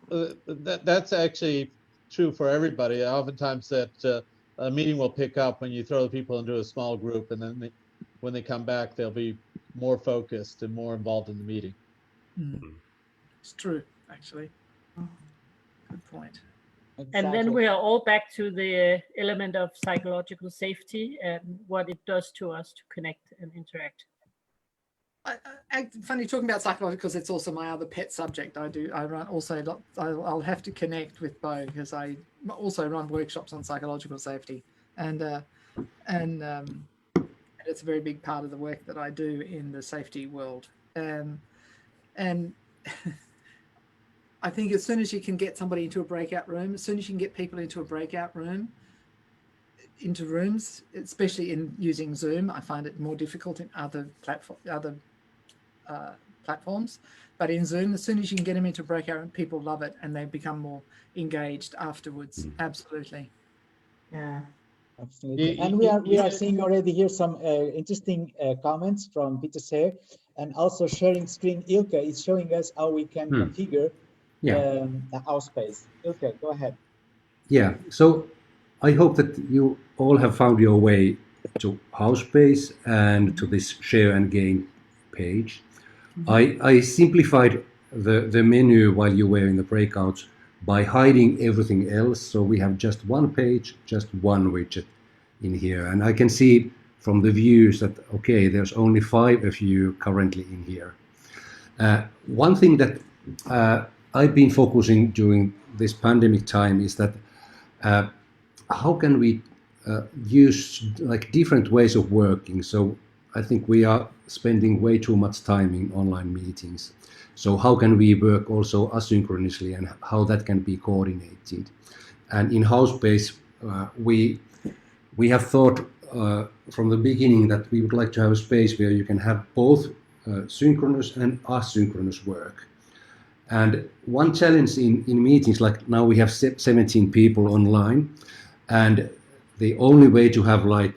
That's actually true for everybody. Oftentimes that a meeting will pick up when you throw the people into a small group, and then when they come back, they'll be more focused and more involved in the meeting. It's true, actually. Good point. Exactly. And then we are all back to the element of psychological safety and what it does to us to connect and interact. Funny talking about psychology, because it's also my other pet subject. I'll have to connect with Bo, because I also run workshops on psychological safety, and it's a very big part of the work that I do in the safety world. And I think as soon as you can get somebody into a breakout room, as soon as you can get people into a breakout room, into rooms, especially in using Zoom, I find it more difficult in other platforms. But in Zoom, as soon as you can get them into a breakout room, people love it and they become more engaged afterwards. Absolutely. Yeah. Absolutely. And we are seeing already here some interesting comments from Peter Sayre, and also sharing screen. Ilka is showing us how we can configure the Howspace. Ilka, go ahead. Yeah, so I hope that you all have found your way to Howspace and to this share and gain page. I simplified the menu while you were in the breakouts by hiding everything else. So we have just one page, just one widget in here. And I can see from the views that, okay, there's only 5 of you currently in here. One thing that I've been focusing during this pandemic time is that how can we use like different ways of working? So I think we are spending way too much time in online meetings. So how can we work also asynchronously, and how that can be coordinated? And in Howspace, we have thought from the beginning that we would like to have a space where you can have both synchronous and asynchronous work. And one challenge in meetings, like now we have 17 people online, and the only way to have like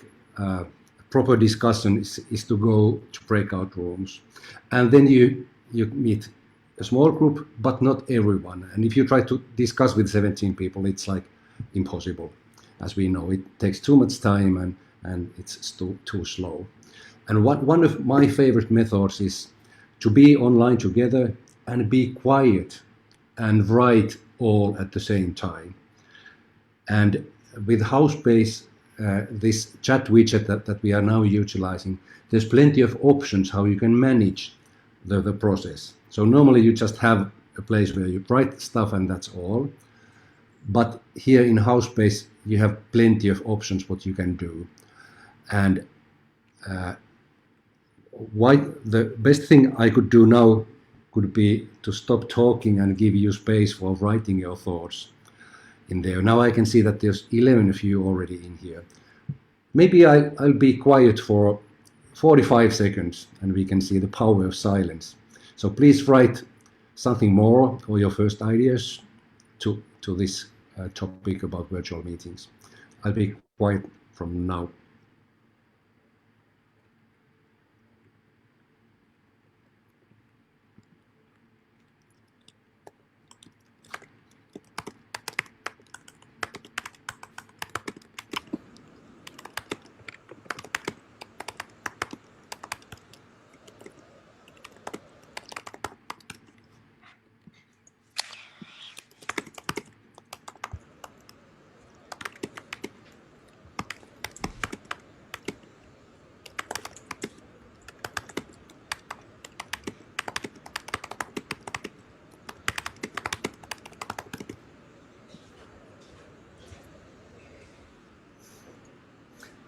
proper discussion is to go to breakout rooms. And then you meet a small group, but not everyone. And if you try to discuss with 17 people, it's like impossible. As we know, it takes too much time and it's too slow. And one of my favorite methods is to be online together and be quiet and write all at the same time. And with Howspace, this chat widget that we are now utilizing, there's plenty of options how you can manage the process. So normally you just have a place where you write stuff and that's all. But here in Howspace, you have plenty of options what you can do. And the best thing I could do now could be to stop talking and give you space for writing your thoughts in there. Now I can see that there's 11 of you already in here. Maybe I'll be quiet for 45 seconds and we can see the power of silence. So please write something more or your first ideas to this topic about virtual meetings. I'll be quiet from now.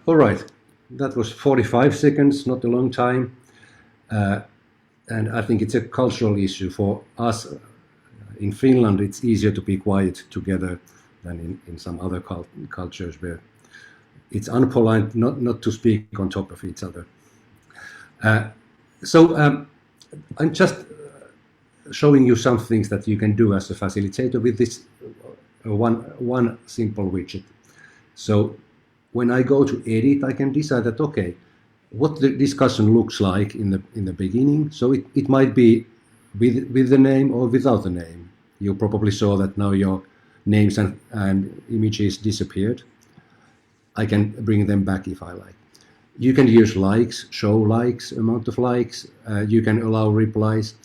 All right, that was 45 seconds, not a long time. And I think it's a cultural issue for us. In Finland, it's easier to be quiet together than in some other cultures where it's unpolite not to speak on top of each other. So I'm just showing you some things that you can do as a facilitator with this one simple widget. So when I go to edit, I can decide that, okay, what the discussion looks like in the beginning. So it might be with the name or without the name. You probably saw that now your names and images disappeared. I can bring them back if I like. You can use likes, show likes, amount of likes. You can allow replies.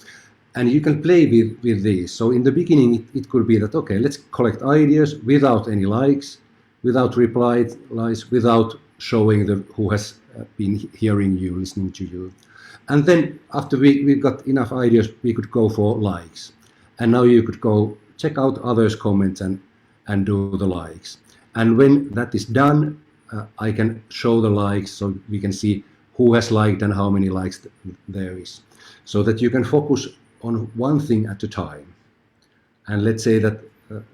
And you can play with these. So in the beginning, it could be that, okay, let's collect ideas without any likes, without replies, without showing who has been hearing you, listening to you. And then after we got enough ideas, we could go for likes. And now you could go check out others' comments and do the likes. And when that is done, I can show the likes so we can see who has liked and how many likes there is. So that you can focus on one thing at a time. And let's say that,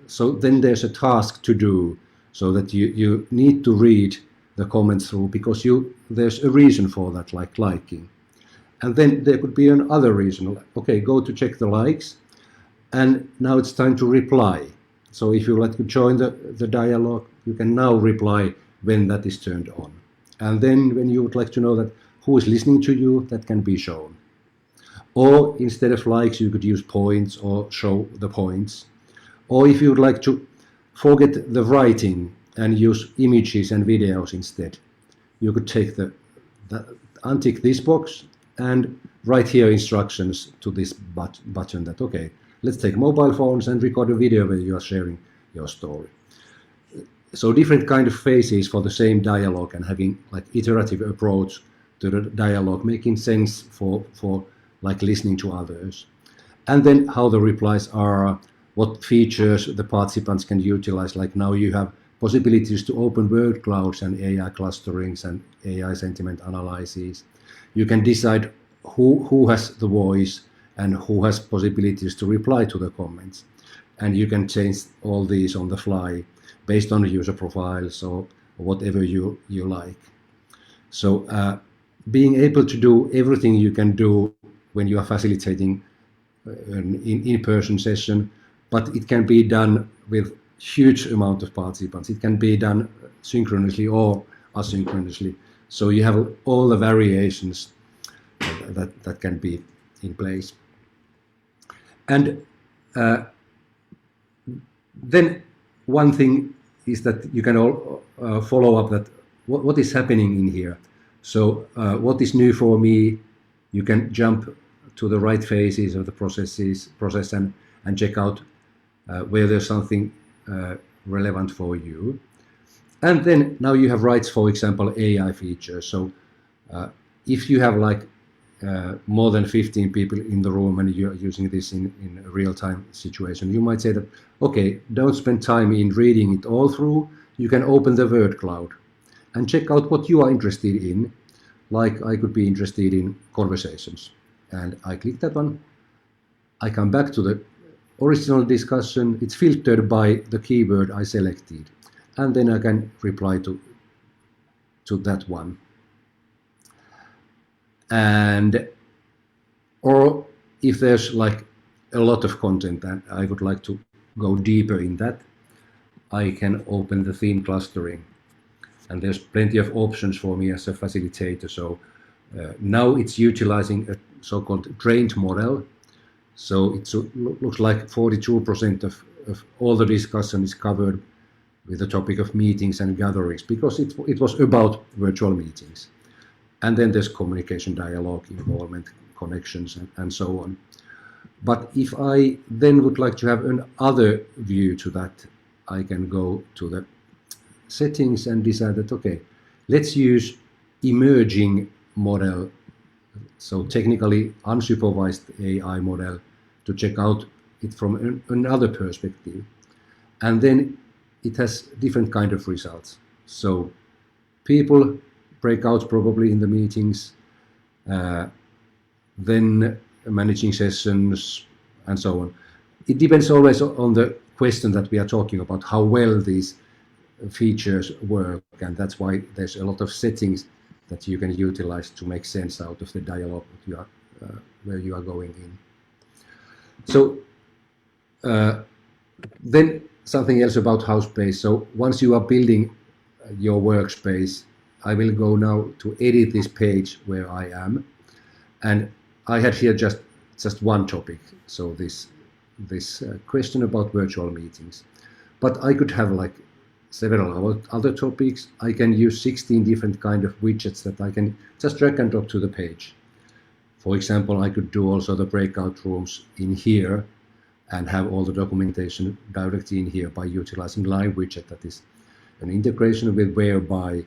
so then there's a task to do, so that you need to read the comments through, because there's a reason for that, like liking. And then there could be another reason, okay, go to check the likes, and now it's time to reply. So if you like to join the dialogue, you can now reply when that is turned on. And then when you would like to know that who is listening to you, that can be shown. Or instead of likes, you could use points or show the points. Or if you would like to forget the writing and use images and videos instead, you could take untick this box and write here instructions to this button that, okay, let's take mobile phones and record a video where you are sharing your story. So different kind of phases for the same dialogue, and having like iterative approach to the dialogue, making sense for like listening to others. And then how the replies are, what features the participants can utilize. Like now you have possibilities to open word clouds and AI clusterings and AI sentiment analysis. You can decide who has the voice and who has possibilities to reply to the comments. And you can change all these on the fly based on the user profiles or whatever you like. So being able to do everything you can do when you are facilitating an in-person session, but it can be done with huge amount of participants. It can be done synchronously or asynchronously. So you have all the variations that can be in place. And then one thing is that you can all follow up that what is happening in here. So what is new for me? You can jump to the right phases of the process and check out where there's something relevant for you. And then now you have rights, for example, AI features. So if you have like more than 15 people in the room and you're using this in a real-time situation, you might say that, okay, don't spend time in reading it all through. You can open the word cloud and check out what you are interested in. Like I could be interested in conversations, and I click that one. I come back to the original discussion. It's filtered by the keyword I selected, and then I can reply to that one. And or if there's like a lot of content and I would like to go deeper in that, I can open the theme clustering. And there's plenty of options for me as a facilitator. So now it's utilizing a so-called trained model. So it looks like 42% of all the discussion is covered with the topic of meetings and gatherings, because it was about virtual meetings. And then there's communication, dialogue, involvement, connections, and so on. But if I then would like to have another view to that, I can go to the settings and decide that, okay, let's use emerging model, so technically unsupervised AI model, to check out it from another perspective. And then it has different kind of results. So people break out probably in the meetings, then managing sessions and so on. It depends always on the question that we are talking about, how well these features work, and that's why there's a lot of settings that you can utilize to make sense out of the dialogue that you are, where you are going in. So then something else about Howspace. So once you are building your workspace, I will go now to edit this page where I am, and I had here just one topic. So this question about virtual meetings, but I could have like several other topics. I can use 16 different kind of widgets that I can just drag and drop to the page. For example, I could do also the breakout rooms in here and have all the documentation directly in here by utilizing Live widget, that is an integration with Whereby,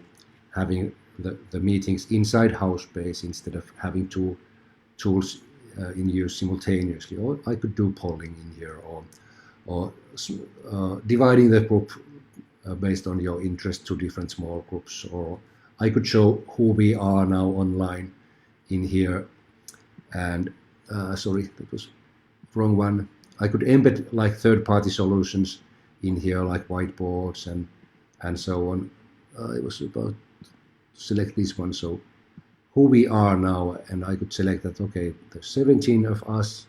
having the meetings inside Howspace instead of having two tools in use simultaneously. Or I could do polling in here, or dividing the group based on your interest to different small groups, or I could show who we are now online in here. And sorry, that was wrong one. I could embed like third-party solutions in here, like whiteboards and so on. I was about to select this one. So who we are now, and I could select that. Okay, there's 17 of us,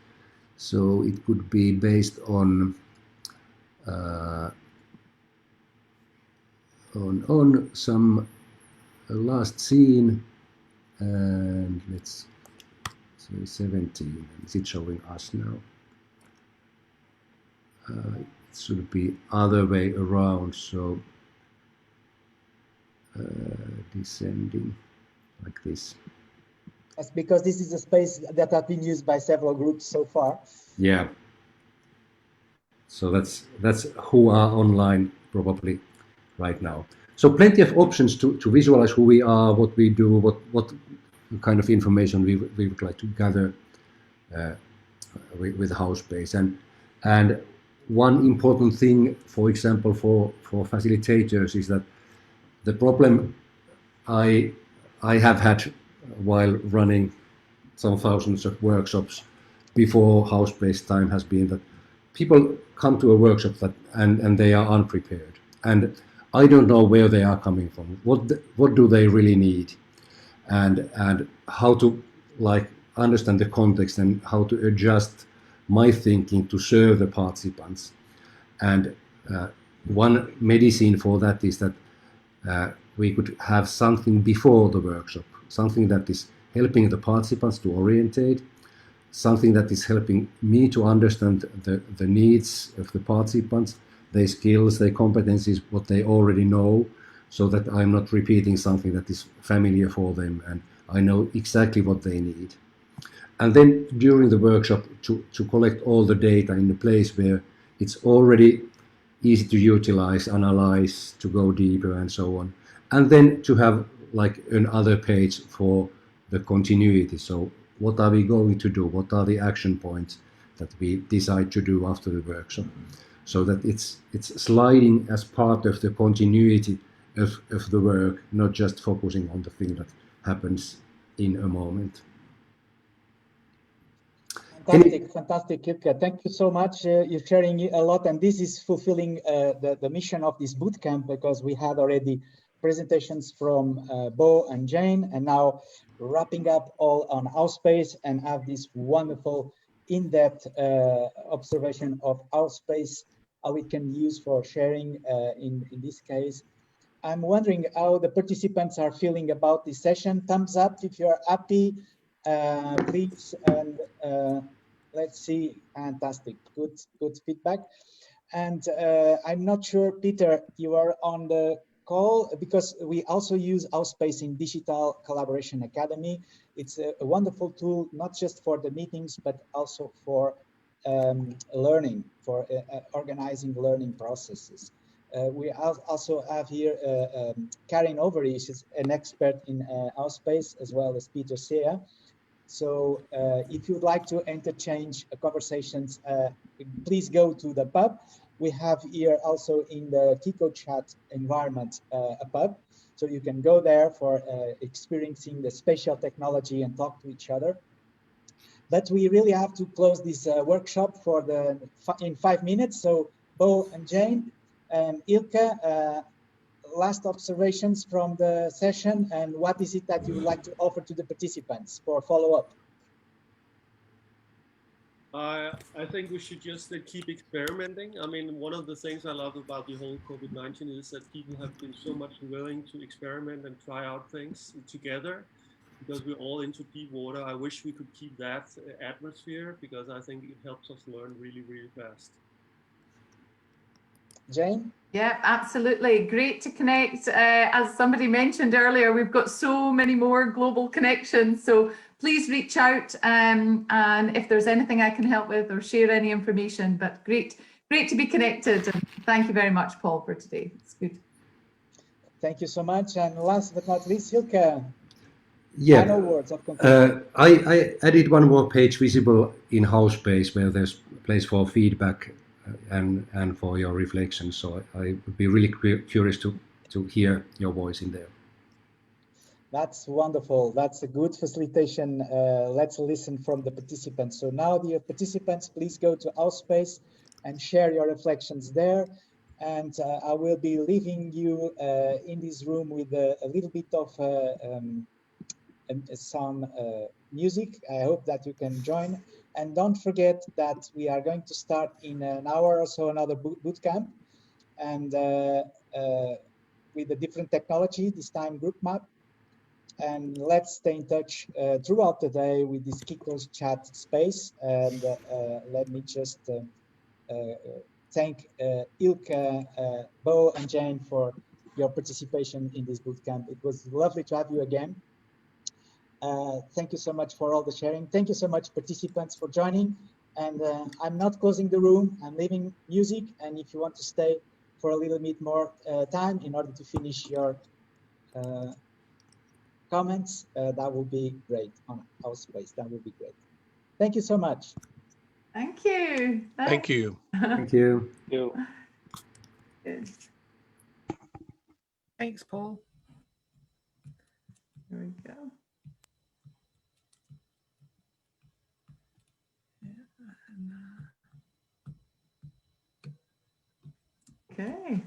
so it could be based on some last scene, and let's say 17. Is it showing us now? It should be other way around, so descending like this. That's because this is a space that has been used by several groups so far. Yeah. So that's who are online probably right now. So plenty of options to visualize who we are, what we do, what kind of information we would like to gather with Howspace. And one important thing, for example, for facilitators is that the problem I have had while running some thousands of workshops before Howspace time has been that people come to a workshop and they are unprepared, and I don't know where they are coming from. What do they really need, and how to like understand the context and how to adjust my thinking to serve the participants. And one medicine for that is that we could have something before the workshop, something that is helping the participants to orientate, something that is helping me to understand the needs of the participants, their skills, their competencies, what they already know, so that I'm not repeating something that is familiar for them and I know exactly what they need. And then during the workshop to collect all the data in a place where it's already easy to utilize, analyze, to go deeper and so on. And then to have like another page for the continuity. So what are we going to do? What are the action points that we decide to do after the workshop? So that it's sliding as part of the continuity of the work, not just focusing on the thing that happens in a moment. Fantastic, Iklka. Thank you so much. You're sharing a lot, and this is fulfilling the mission of this bootcamp, because we had already presentations from Bo and Jane, and now wrapping up all on Howspace and have this wonderful in-depth observation of Howspace, how it can use for sharing in this case. I'm wondering how the participants are feeling about this session. Thumbs up if you're happy, please, and let's see. Fantastic, good feedback. And I'm not sure, Peter, you are on the call, because we also use Howspace in Digital Collaboration Academy. It's a wonderful tool, not just for the meetings, but also for learning, for organizing learning processes. We also have here Karin Overy, she's an expert in Howspace, as well as Peter Sea. So if you'd like to interchange conversations, please go to the pub. We have here also in the Kiko chat environment a pub, so you can go there for experiencing the spatial technology and talk to each other. But we really have to close this workshop in 5 minutes. So Bo and Jane and Iklka, last observations from the session, and what is it that you would like to offer to the participants for follow-up? I think we should just keep experimenting. I mean, one of the things I love about the whole COVID-19 is that people have been so much willing to experiment and try out things together, because we're all into deep water. I wish we could keep that atmosphere, because I think it helps us learn really, really fast. Jane? Yeah, absolutely. Great to connect. As somebody mentioned earlier, we've got so many more global connections. So please reach out and if there's anything I can help with or share any information. But great to be connected. And thank you very much, Paul, for today. It's good. Thank you so much. And last but not least, Iklka, yeah, final words of conclusion. I added one more page visible in Howspace where there's a place for feedback and for your reflections. So I would be really curious to hear your voice in there. That's wonderful. That's a good facilitation. Let's listen from the participants. So now, dear participants, please go to Howspace and share your reflections there. And I will be leaving you in this room with a little bit of some music. I hope that you can join. And don't forget that we are going to start in an hour or so another boot camp, and with a different technology, this time group map. And let's stay in touch throughout the day with this Kiko's chat space. And let me just thank Ilka, Bo, and Jane for your participation in this bootcamp. It was lovely to have you again. Thank you so much for all the sharing. Thank you so much, participants, for joining. And I'm not closing the room. I'm leaving music. And if you want to stay for a little bit more time in order to finish your comments, that would be great on Howspace. That would be great. Thank you so much. Thank you. Thank you. Thank you. Good. Thanks, Paul. Here we go. Okay.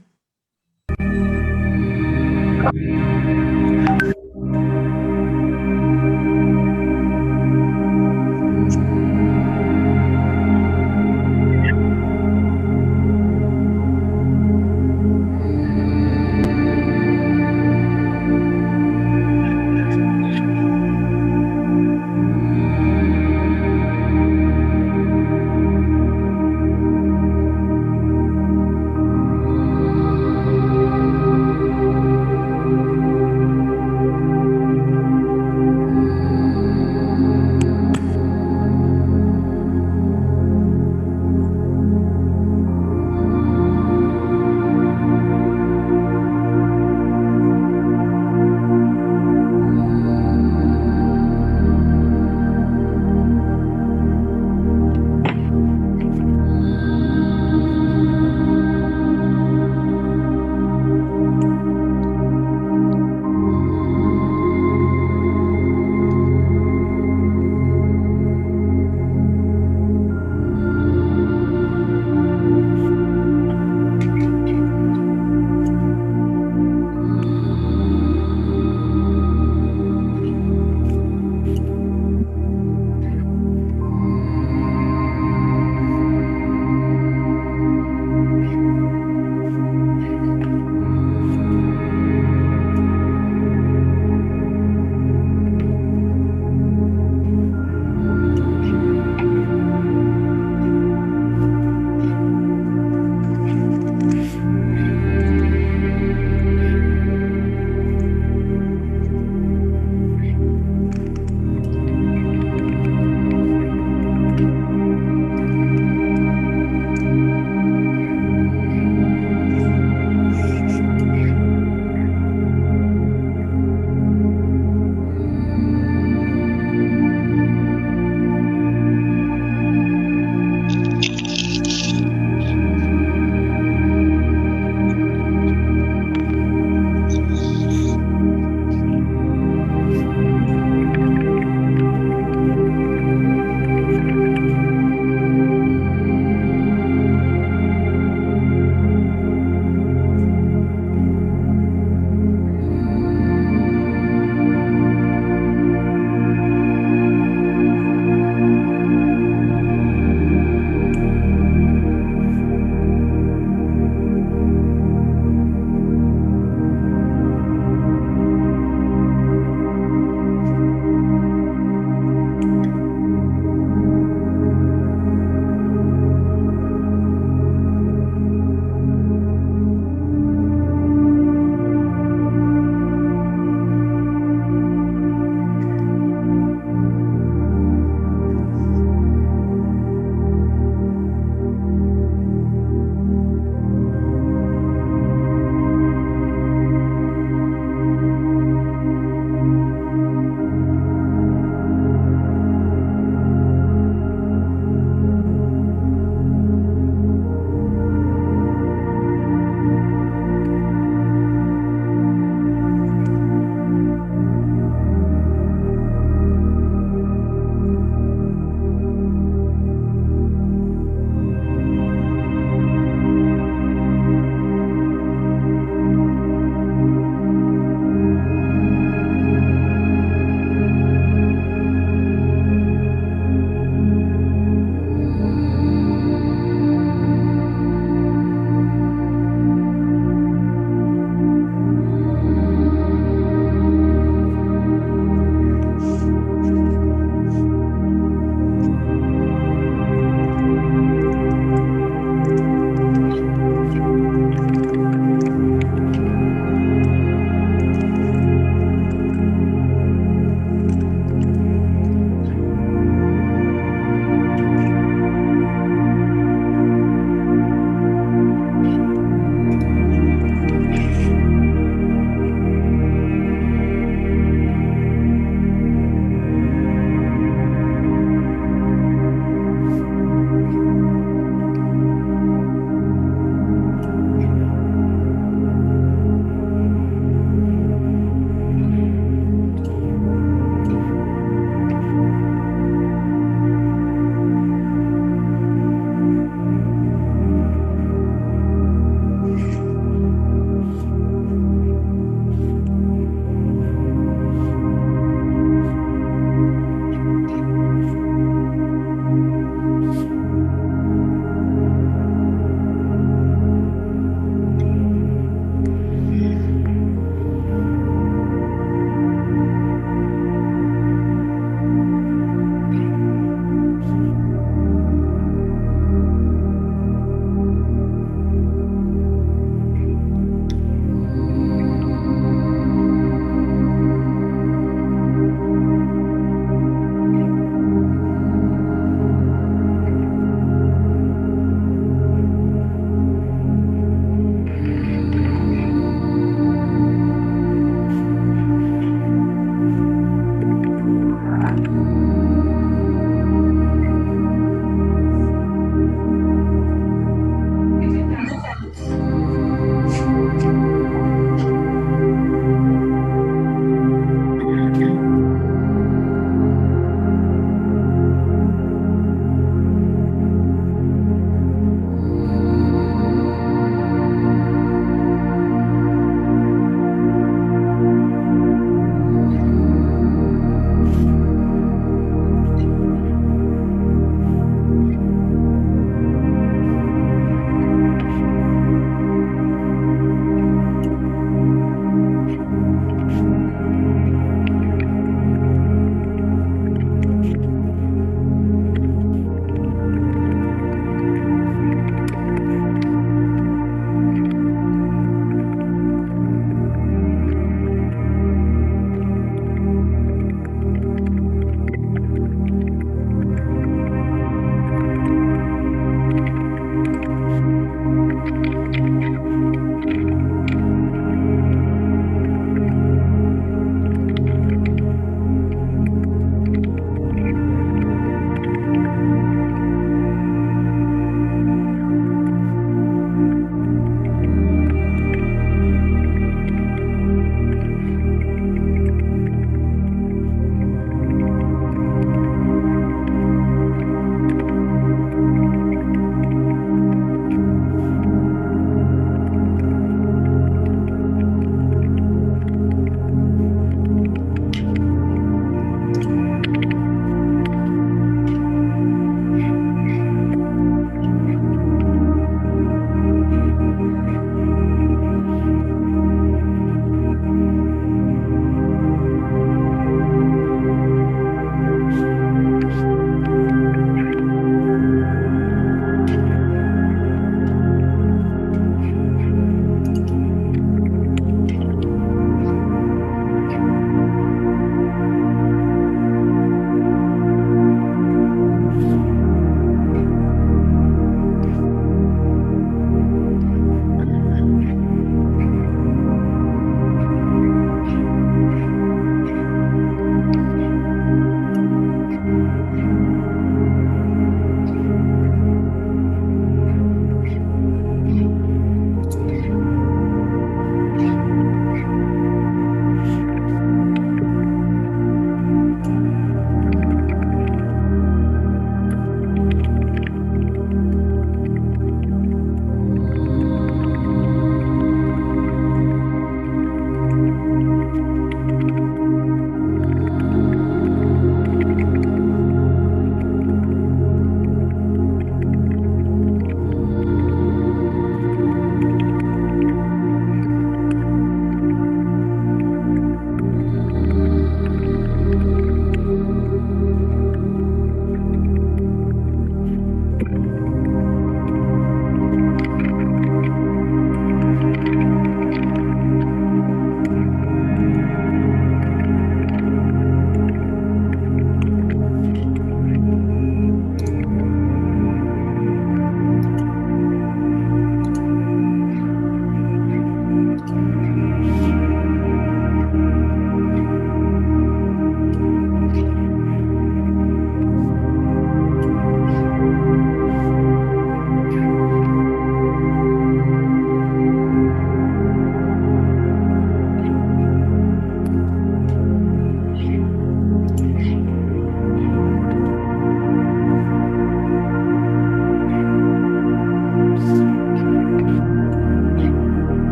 you.